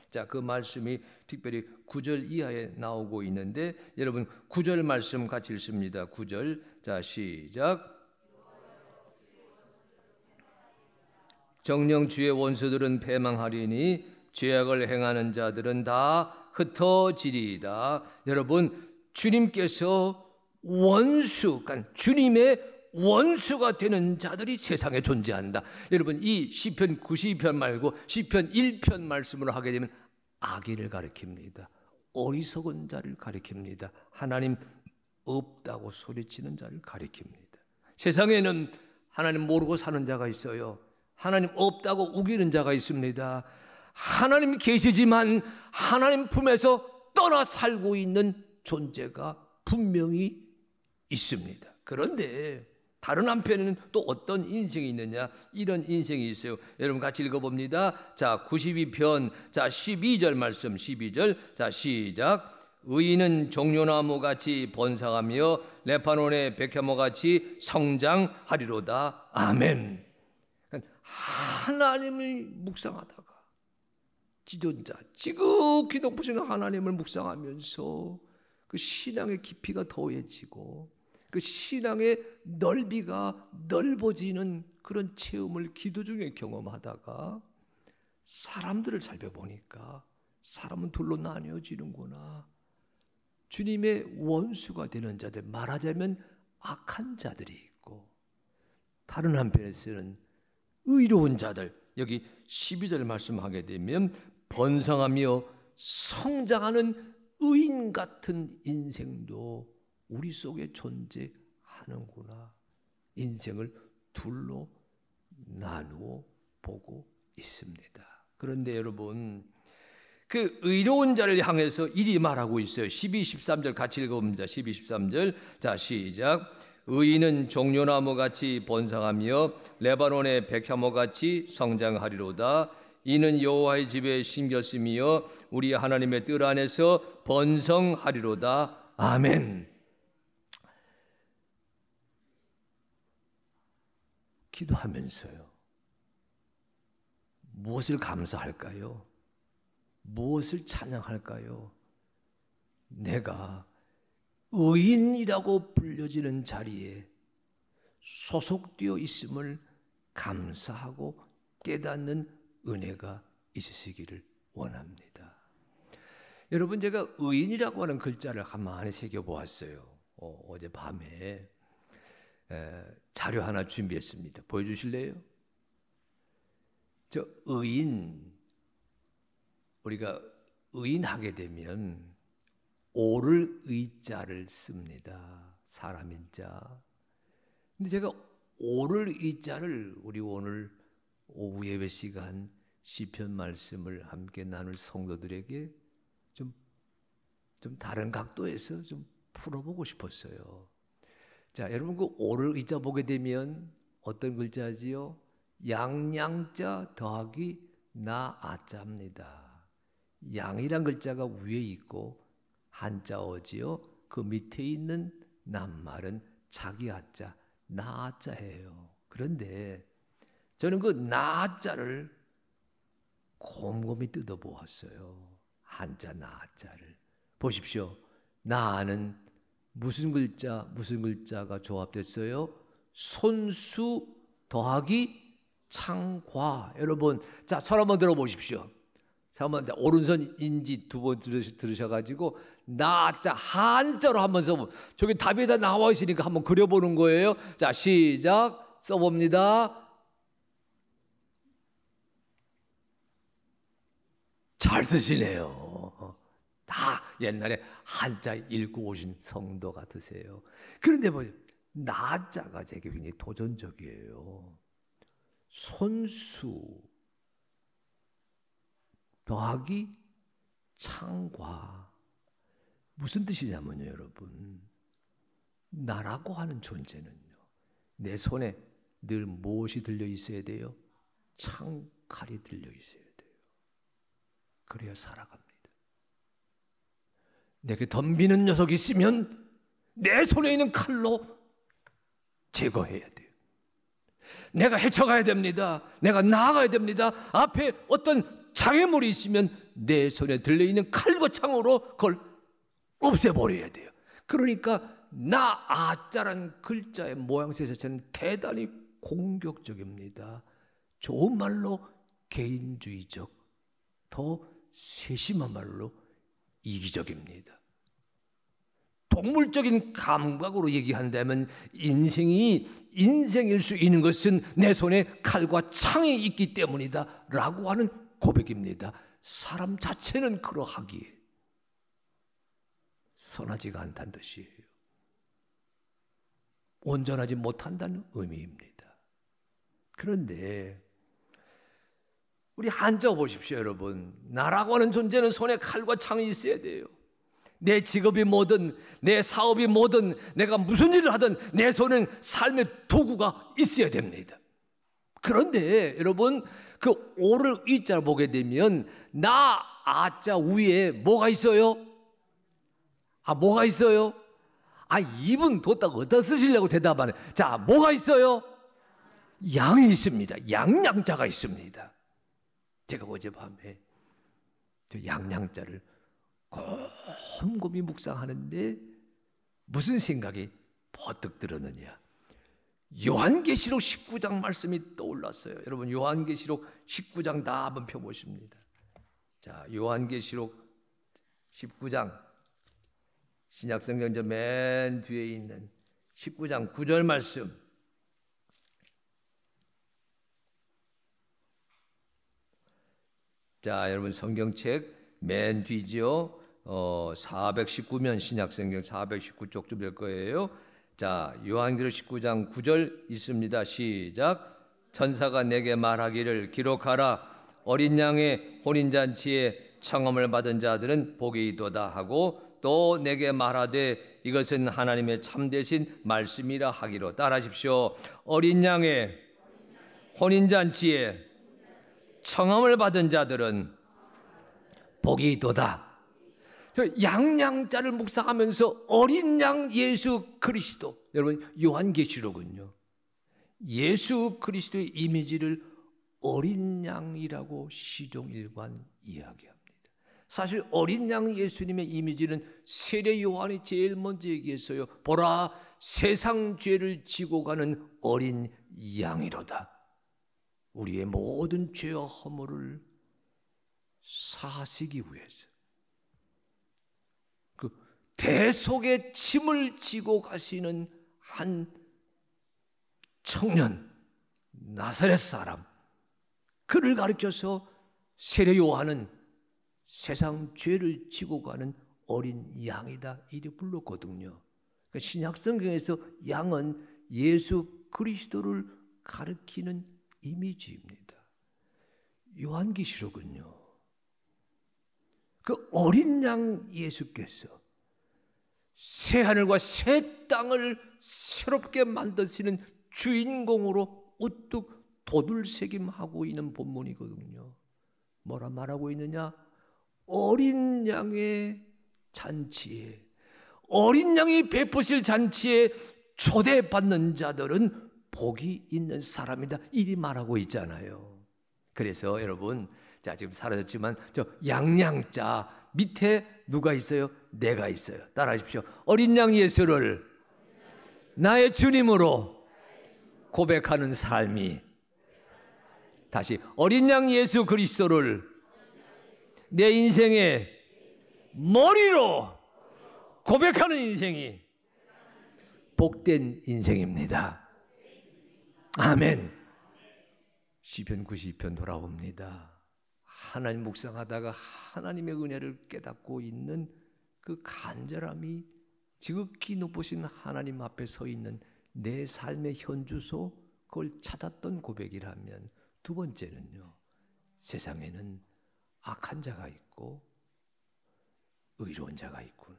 Speaker 1: 자, 그 말씀이 특별히 9절 이하에 나오고 있는데 여러분 9절 말씀 같이 읽습니다. 9절, 자 시작. 정녕 주의 원수들은 패망하리니 죄악을 행하는 자들은 다 흩어지리이다. 여러분, 주님께서 원수, 그러니까 주님의 원수가 되는 자들이 세상에 존재한다. 여러분, 이 시편 92편 말고 시편 1편 말씀으로 하게 되면 악의를 가리킵니다. 어리석은 자를 가리킵니다. 하나님 없다고 소리치는 자를 가리킵니다. 세상에는 하나님 모르고 사는 자가 있어요. 하나님 없다고 우기는 자가 있습니다. 하나님 계시지만 하나님 품에서 떠나 살고 있는 존재가 분명히 있습니다. 그런데 다른 한편에는 또 어떤 인생이 있느냐? 이런 인생이 있어요. 여러분 같이 읽어봅니다. 자, 92편, 자 12절 말씀, 12절, 자 시작. 의인은 종려나무같이 번성하며 레바논의 백향목같이 성장하리로다. 아멘. 하나님을 묵상하다가 지존자, 지극히 높으신 하나님을 묵상하면서 그 신앙의 깊이가 더해지고 그 신앙의 넓이가 넓어지는 그런 체험을 기도 중에 경험하다가 사람들을 살펴보니까 사람은 둘로 나뉘어지는구나. 주님의 원수가 되는 자들, 말하자면 악한 자들이 있고, 다른 한편에서는 의로운 자들, 여기 12절 말씀하게 되면 번성하며 성장하는 의인 같은 인생도 우리 속에 존재하는구나. 인생을 둘로 나누어 보고 있습니다. 그런데 여러분, 그 의로운 자를 향해서 이리 말하고 있어요. 12, 13절 같이 읽어봅니다. 12, 13절. 자, 시작. 의인은 종려나무같이 번성하며 레바논의 백향목같이 성장하리로다. 이는 여호와의 집에 심겼으며 우리 하나님의 뜰 안에서 번성하리로다. 아멘. 기도하면서요, 무엇을 감사할까요? 무엇을 찬양할까요? 내가 의인이라고 불려지는 자리에 소속되어 있음을 감사하고 깨닫는 은혜가 있으시기를 원합니다. 여러분, 제가 의인이라고 하는 글자를 가만히 새겨보았어요. 어젯밤에 자료 하나 준비했습니다. 보여주실래요? 저 의인, 우리가 의인하게 되면 오를 의자를 씁니다. 사람인 자. 근데 제가 오를 의자를 우리 오늘 오후 예배 시간 시편 말씀을 함께 나눌 성도들에게 좀 다른 각도에서 좀 풀어보고 싶었어요. 자, 여러분 그 오를 의자 보게 되면 어떤 글자지요? 양양자 더하기 나아자입니다. 양이란 글자가 위에 있고 한자어지요. 그 밑에 있는 낱말은 자기 아자, 나아자예요. 그런데 저는 그 나아자를 곰곰이 뜯어보았어요. 한자 나아자를. 보십시오. 나는 무슨 글자가 조합됐어요? 손수 더하기 창과. 여러분, 자, 손 한번 들어보십시오. 한번 오른손 인지 두 번 들으셔가지고 나자 한자로 한번 써보. 저기 답이 다 나와 있으니까 한번 그려보는 거예요. 자, 시작. 써봅니다. 잘 쓰시네요. 다 옛날에 한자 읽고 오신 성도 같으세요. 그런데 뭐 나자가 제게 굉장히 도전적이에요. 손수 더하기 창과. 무슨 뜻이냐면요, 여러분, 나라고 하는 존재는요, 내 손에 늘 무엇이 들려 있어야 돼요? 창칼이 들려 있어야 돼요. 그래야 살아갑니다. 내게 덤비는 녀석이 있으면 내 손에 있는 칼로 제거해야 돼요. 내가 헤쳐가야 됩니다. 내가 나아가야 됩니다. 앞에 어떤 장애물이 있으면 내 손에 들려있는 칼과 창으로 그걸 없애버려야 돼요. 그러니까 나아자란 글자의 모양새 자체는 대단히 공격적입니다. 좋은 말로 개인주의적, 더 세심한 말로 이기적입니다. 동물적인 감각으로 얘기한다면 인생일 수 있는 것은 내 손에 칼과 창이 있기 때문이다 라고 하는 고백입니다. 사람 자체는 그러하기에 선하지가 않다는 뜻이에요. 온전하지 못한다는 의미입니다. 그런데 우리 한자 보십시오, 여러분. 나라고 하는 존재는 손에 칼과 창이 있어야 돼요. 내 직업이 뭐든 내 사업이 뭐든 내가 무슨 일을 하든 내 손엔 삶의 도구가 있어야 됩니다. 그런데 여러분 그 오를 이자를 보게 되면 나 아자 위에 뭐가 있어요? 뭐가 있어요? 입은 뒀다가 어디다 쓰시려고 대답하네. 자, 뭐가 있어요? 양이 있습니다. 양양자가 있습니다. 제가 어젯밤에 저 양양자를 곰곰이 묵상하는데 무슨 생각이 버뜩 들었느냐. 요한계시록 19장 말씀이 떠올랐어요. 여러분 요한계시록 19장 다 한번 펴보십니다. 자, 요한계시록 19장 신약성경 저 맨 뒤에 있는 19장 9절 말씀. 자, 여러분 성경책 맨 뒤죠. 419면 신약성경 419쪽쯤 될 거예요. 자, 요한계시록 19장 9절 있습니다. 시작. 천사가 내게 말하기를 기록하라. 어린 양의 혼인잔치에 청함을 받은 자들은 복이 있도다 하고 또 내게 말하되 이것은 하나님의 참되신 말씀이라 하기로. 따라하십시오. 어린 양의 혼인잔치에 청함을 받은 자들은 복이 있도다. 양양자를 묵상하면서 어린 양 예수 그리스도, 여러분 요한계시록은요 예수 그리스도의 이미지를 어린 양이라고 시종일관 이야기합니다. 사실 어린 양 예수님의 이미지는 세례 요한이 제일 먼저 얘기했어요. 보라, 세상 죄를 지고 가는 어린 양이로다. 우리의 모든 죄와 허물을 사하시기 위해서 그 대속의 짐을 지고 가시는 한 청년, 나사렛 사람, 그를 가리켜서 세례 요한은 세상 죄를 지고 가는 어린 양이다 이렇게 불렀거든요. 그러니까 신약 성경에서 양은 예수 그리스도를 가리키는 이미지입니다. 요한계시록은요 그 어린 양 예수께서 새 하늘과 새 땅을 새롭게 만드시는 주인공으로 우뚝 도들새김하고 있는 본문이거든요. 뭐라 말하고 있느냐? 어린 양의 잔치에, 어린 양이 베푸실 잔치에 초대받는 자들은 복이 있는 사람이다 이리 말하고 있잖아요. 그래서 여러분, 자 지금 사라졌지만 저 양양자 밑에 누가 있어요? 내가 있어요. 따라하십시오. 어린 양 예수를 나의 주님으로 고백하는 삶이, 다시 어린 양 예수 그리스도를 내 인생의 머리로 고백하는 인생이 복된 인생입니다. 아멘. 시편 92편 돌아옵니다. 하나님 묵상하다가 하나님의 은혜를 깨닫고 있는 그 간절함이 지극히 높으신 하나님 앞에 서 있는 내 삶의 현주소, 그걸 찾았던 고백이라면, 두 번째는요, 세상에는 악한 자가 있고 의로운 자가 있구나.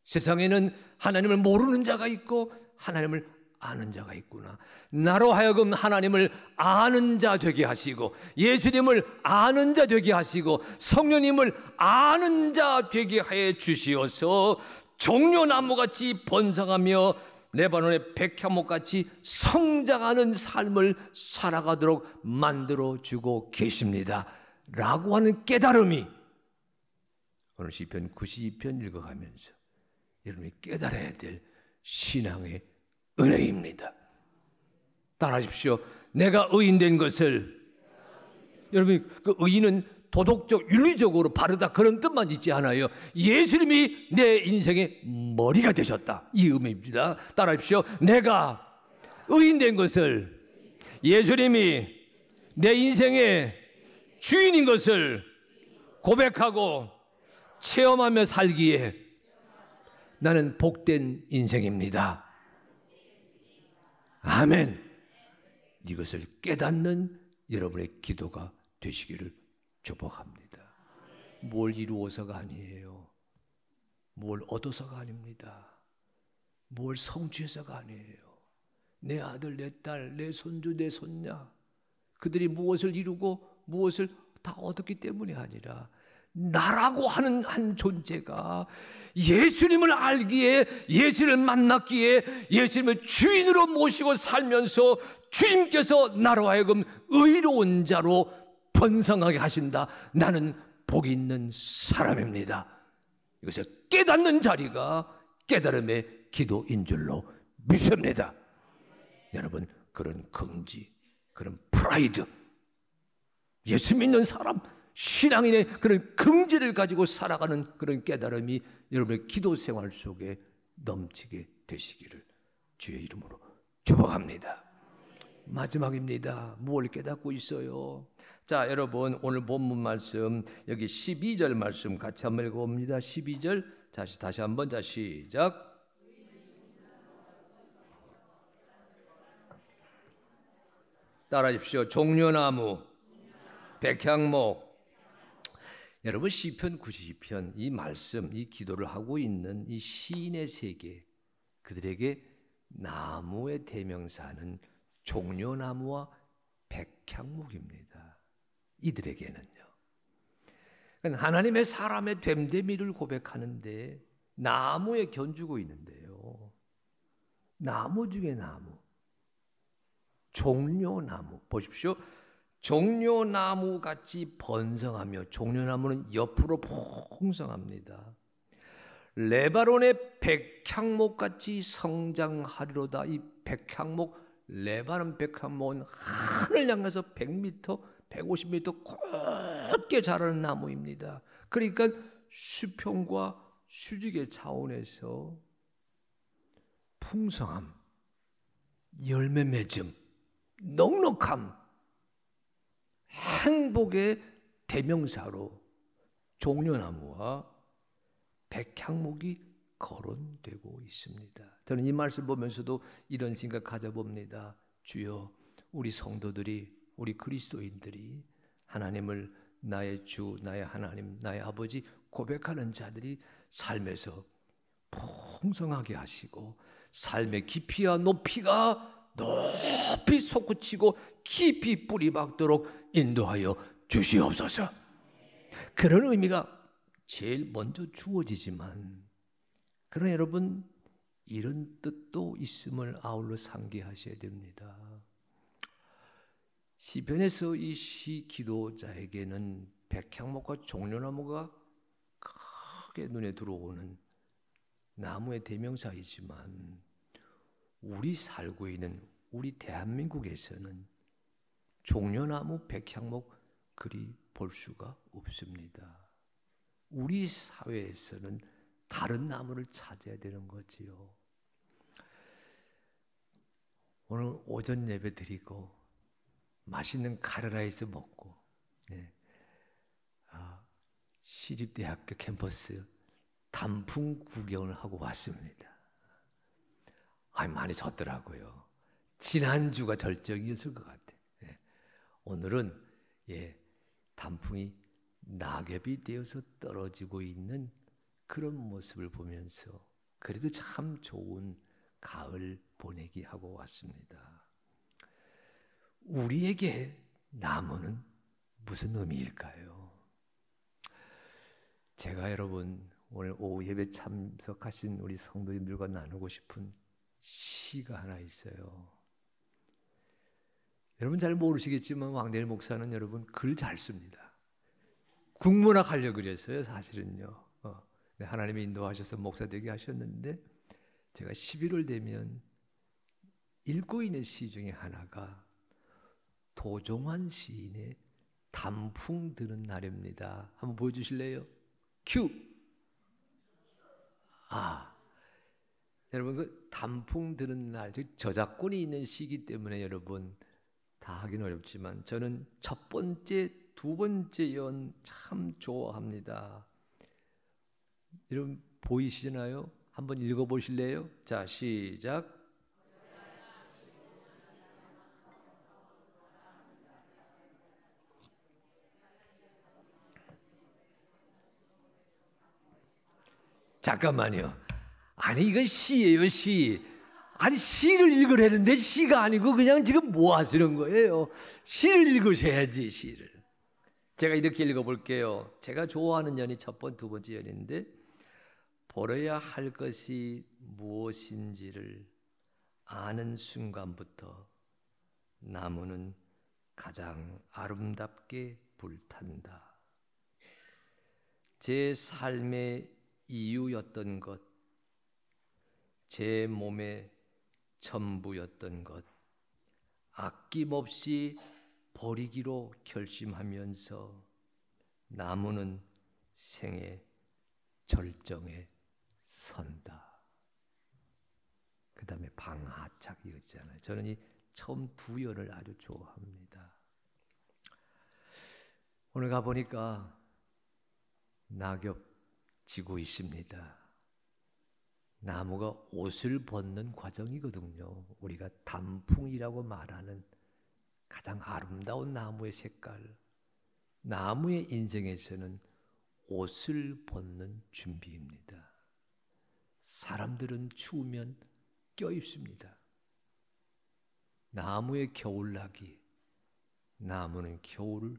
Speaker 1: 세상에는 하나님을 모르는 자가 있고 하나님을 아는 자가 있구나. 나로 하여금 하나님을 아는 자 되게 하시고 예수님을 아는 자 되게 하시고 성령님을 아는 자 되게 해 주시어서 종려나무같이 번성하며 레바논의 백향목같이 성장하는 삶을 살아가도록 만들어주고 계십니다 라고 하는 깨달음이 오늘 시편 92편 읽어가면서 여러분이 깨달아야 될 신앙의 은혜입니다. 따라하십시오. 내가 의인된 것을, 여러분 그 의인은 도덕적 윤리적으로 바르다 그런 뜻만 있지 않아요. 예수님이 내 인생의 머리가 되셨다 이 의미입니다. 따라하십시오. 내가 의인된 것을, 예수님이 내 인생의 주인인 것을 고백하고 체험하며 살기에 나는 복된 인생입니다. 아멘. 이것을 깨닫는 여러분의 기도가 되시기를 축복합니다. 뭘 이루어서가 아니에요. 뭘 얻어서가 아닙니다. 뭘 성취해서가 아니에요. 내 아들, 내 딸, 내 손주, 내 손녀 그들이 무엇을 이루고 무엇을 다 얻었기 때문이 아니라 나라고 하는 한 존재가 예수님을 알기에, 예수님을 만났기에 예수님을 주인으로 모시고 살면서 주님께서 나로 하여금 의로운 자로 번성하게 하신다. 나는 복이 있는 사람입니다. 이것을 깨닫는 자리가 깨달음의 기도인 줄로 믿습니다. 여러분, 그런 긍지, 그런 프라이드, 예수 믿는 사람, 신앙인의 그런 긍지를 가지고 살아가는 그런 깨달음이 여러분의 기도 생활 속에 넘치게 되시기를 주의 이름으로 축복합니다. 마지막입니다. 무엇을 깨닫고 있어요? 자, 여러분, 오늘 본문 말씀 여기 12절 말씀 같이 한번 읽어봅니다. 12절 다시 한번 시작. 따라하십시오. 종려나무, 백향목. 여러분, 시편 92편 이 말씀, 이 기도를 하고 있는 이 시인의 세계, 그들에게 나무의 대명사는 종려나무와 백향목입니다. 이들에게는요. 하나님의 사람의 됨됨이를 고백하는데 나무에 견주고 있는데요. 나무 중에 나무, 종려나무 보십시오. 종려나무 같이 번성하며, 종려나무는 옆으로 풍성합니다. 레바논의 백향목 같이 성장하리로다. 이 백향목, 레바논 백향목은 하늘 향해서 100m, 150m 곧게 자라는 나무입니다. 그러니까 수평과 수직의 차원에서 풍성함, 열매 맺음, 넉넉함, 행복의 대명사로 종려나무와 백향목이 거론되고 있습니다. 저는 이 말씀 보면서도 이런 생각 가져봅니다. 주여, 우리 성도들이, 우리 그리스도인들이 하나님을 나의 주, 나의 하나님, 나의 아버지 고백하는 자들이 삶에서 풍성하게 하시고 삶의 깊이와 높이가 높이 솟구치고 깊이 뿌리 박도록 인도하여 주시옵소서. 그런 의미가 제일 먼저 주어지지만, 그러나 여러분, 이런 뜻도 있음을 아울러 상기하셔야 됩니다. 시편에서 이 시 기도자에게는 백향목과 종려나무가 크게 눈에 들어오는 나무의 대명사이지만, 우리 살고 있는 우리 대한민국에서는 종려나무, 백향목 그리 볼 수가 없습니다. 우리 사회에서는 다른 나무를 찾아야 되는 거지요. 오늘 오전 예배 드리고 맛있는 카레라이스 먹고, 시립대학교 캠퍼스 단풍 구경을 하고 왔습니다. 많이 졌더라고요. 지난주가 절정이었을 것 같아요. 오늘은 단풍이 낙엽이 되어서 떨어지고 있는 그런 모습을 보면서 그래도 참 좋은 가을 보내기 하고 왔습니다. 우리에게 나무는 무슨 의미일까요? 제가 여러분 오늘 오후 예배 참석하신 우리 성도님들과 나누고 싶은 시가 하나 있어요. 여러분 잘 모르시겠지만 왕대일 목사는 여러분 글 잘 씁니다. 국문학 하려고 그랬어요, 사실은요. 하나님이 인도하셔서 목사 되게 하셨는데, 제가 11월 되면 읽고 있는 시 중에 하나가 도종환 시인의 단풍 드는 날입니다. 한번 보여주실래요? 큐! 여러분 그 단풍 드는 날, 즉 저작권이 있는 시이기 때문에 여러분 다 하긴 어렵지만 저는 첫 번째, 두 번째 연 참 좋아합니다. 여러분 보이시나요? 한번 읽어보실래요? 자, 시작. 잠깐만요. 아니 이건 시예요, 시. 아니 시를 읽으려는데 시가 아니고 그냥 지금 뭐 하시는 거예요? 시를 읽으셔야지, 시를. 제가 이렇게 읽어볼게요. 제가 좋아하는 연이 첫 번, 두 번째 연인데, 버려야 할 것이 무엇인지를 아는 순간부터 나무는 가장 아름답게 불탄다. 제 삶의 이유였던 것, 제 몸의 전부였던 것, 아낌없이 버리기로 결심하면서 나무는 생의 절정에 선다. 그 다음에 방하착이 있잖아요. 저는 이 처음 두 연을 아주 좋아합니다. 오늘 가보니까 낙엽 지고 있습니다. 나무가 옷을 벗는 과정이거든요. 우리가 단풍이라고 말하는 가장 아름다운 나무의 색깔, 나무의 인생에서는 옷을 벗는 준비입니다. 사람들은 추우면 껴입습니다. 나무의 겨울나기, 나무는 겨울을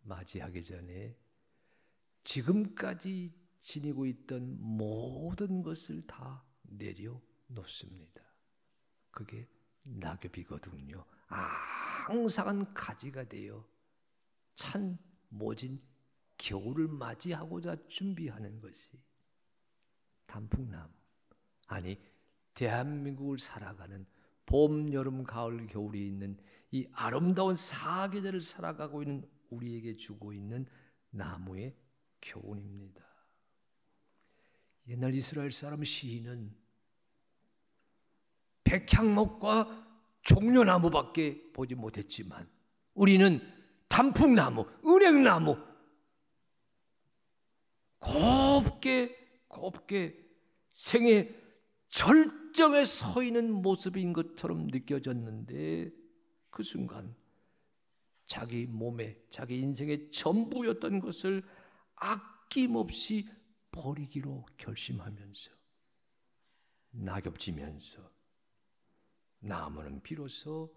Speaker 1: 맞이하기 전에 지금까지 지니고 있던 모든 것을 다 내려놓습니다. 그게 낙엽이거든요. 항상한 가지가 되어 찬 모진 겨울을 맞이하고자 준비하는 것이 단풍나무. 아니, 대한민국을 살아가는 봄, 여름, 가을, 겨울이 있는 이 아름다운 사계절을 살아가고 있는 우리에게 주고 있는 나무의 교훈입니다. 옛날 이스라엘 사람 시인은 백향목과 종려나무밖에 보지 못했지만 우리는 단풍나무, 은행나무 곱게 생의 절정에 서 있는 모습인 것처럼 느껴졌는데 그 순간 자기 몸에, 자기 인생의 전부였던 것을 아낌없이 버리기로 결심하면서 낙엽지면서 나무는 비로소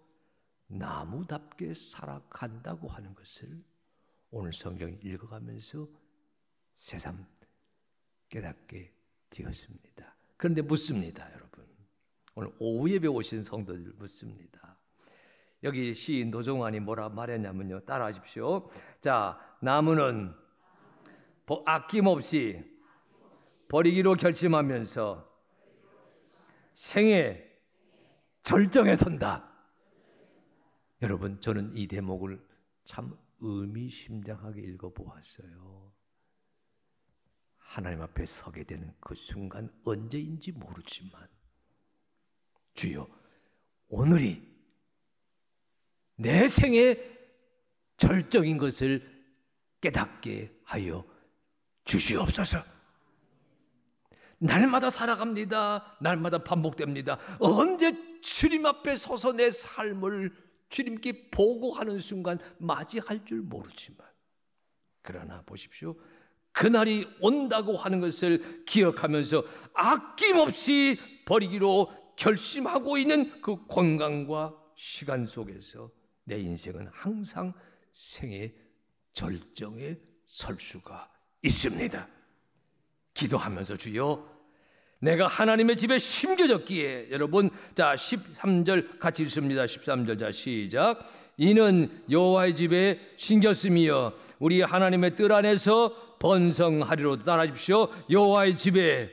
Speaker 1: 나무답게 살아간다고 하는 것을 오늘 성경 읽어가면서 새삼 깨닫게 되었습니다. 그런데 묻습니다, 여러분. 오늘 오후 예배 오신 성도들 묻습니다. 여기 시인 노종환이 뭐라 말했냐면요. 따라하십시오. 자, 나무는 아낌없이 버리기로 결심하면서 생의 절정에 선다. 여러분, 저는 이 대목을 참 의미심장하게 읽어보았어요. 하나님 앞에 서게 되는 그 순간 언제인지 모르지만 주여, 오늘이 내 생의 절정인 것을 깨닫게 하여 주시옵소서. 날마다 살아갑니다. 날마다 반복됩니다. 언제 주님 앞에 서서 내 삶을 주님께 보고하는 순간 맞이할 줄 모르지만, 그러나 보십시오, 그날이 온다고 하는 것을 기억하면서 아낌없이 버리기로 결심하고 있는 그 공간과 시간 속에서 내 인생은 항상 생의 절정에 설 수가 있습니다. 기도하면서 주여, 내가 하나님의 집에 심겨졌기에, 여러분, 자 13절 같이 읽습니다. 13절, 자 시작. 이는 여호와의 집에 심겼으며 우리 하나님의 뜰 안에서 번성하리로다. 따라하십시오. 여호와의 집에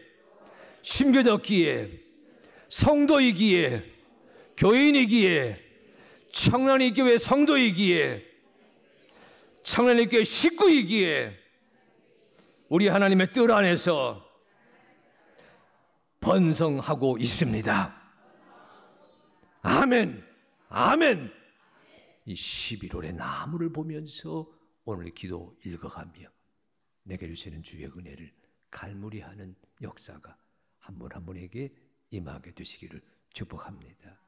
Speaker 1: 심겨졌기에, 성도이기에, 교인이기에, 청년이교회 성도이기에, 청년이교회 식구이기에 우리 하나님의 뜰 안에서 번성하고 있습니다. 아멘, 아멘. 이 11월의 나무를 보면서 오늘 기도 읽어가며 내게 주시는 주의 은혜를 갈무리하는 역사가 한 분 한 분에게 임하게 되시기를 축복합니다.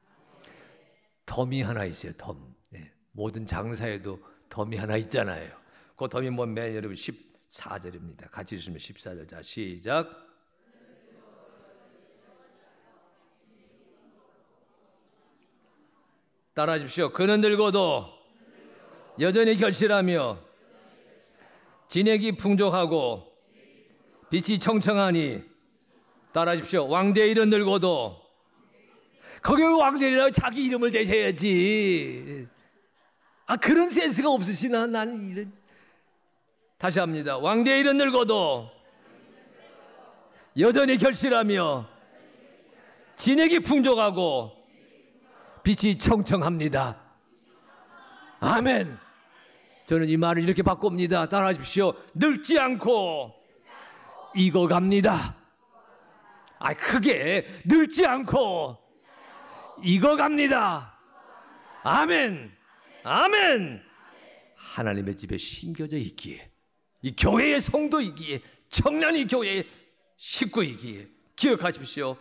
Speaker 1: 덤이 하나 있어요. 덤. 네. 모든 장사에도 덤이 하나 있잖아요. 그 덤이 뭔 맨 여러분 14절입니다. 같이 읽으시면 14절. 자 시작. 따라하십시오. 그는 늙어도 여전히 결실하며 진액이 풍족하고 빛이 청청하니, 따라하십시오. 왕대일은 늙어도, 거기 왕대일이라고 자기 이름을 대셔야지. 그런 센스가 없으시나? 난 이런. 다시 합니다. 왕대일은 늙어도 여전히 결실하며 진액이 풍족하고 빛이 청청합니다. 아멘. 저는 이 말을 이렇게 바꿉니다. 따라하십시오. 늙지 않고 익어갑니다. 크게 늙지 않고 익어갑니다. 아멘. 아멘. 하나님의 집에 심겨져 있기에, 이 교회의 성도이기에, 청년이 교회의 식구이기에 기억하십시오.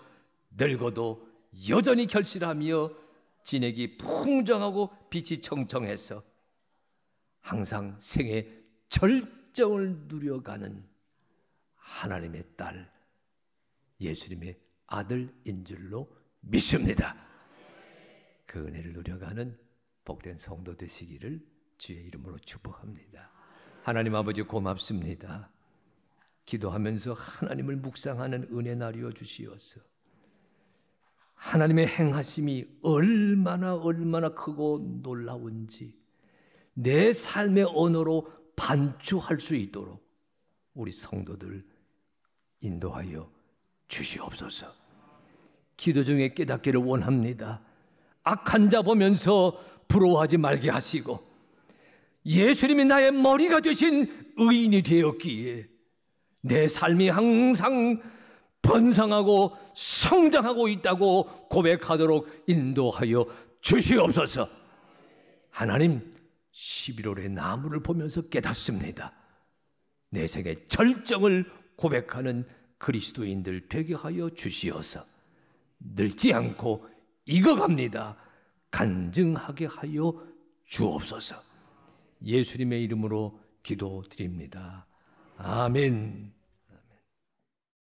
Speaker 1: 늙어도 여전히 결실하며 진액이 풍성하고 빛이 청청해서 항상 생의 절정을 누려가는 하나님의 딸, 예수님의 아들인 줄로 믿습니다. 그 은혜를 누려가는 복된 성도 되시기를 주의 이름으로 축복합니다. 하나님 아버지 고맙습니다. 기도하면서 하나님을 묵상하는 은혜 나뉘어 주시옵소서. 하나님의 행하심이 얼마나 크고 놀라운지 내 삶의 언어로 반추할 수 있도록 우리 성도들 인도하여 주시옵소서. 기도 중에 깨닫기를 원합니다. 악한 자 보면서 부러워하지 말게 하시고, 예수님이 나의 머리가 되신 의인이 되었기에 내 삶이 항상 번성하고 성장하고 있다고 고백하도록 인도하여 주시옵소서. 하나님, 11월의 나무를 보면서 깨닫습니다. 내 생의 절정을 고백하는 그리스도인들 되게 하여 주시어서 늙지 않고 익어갑니다. 간증하게 하여 주옵소서. 예수님의 이름으로 기도드립니다. 아멘.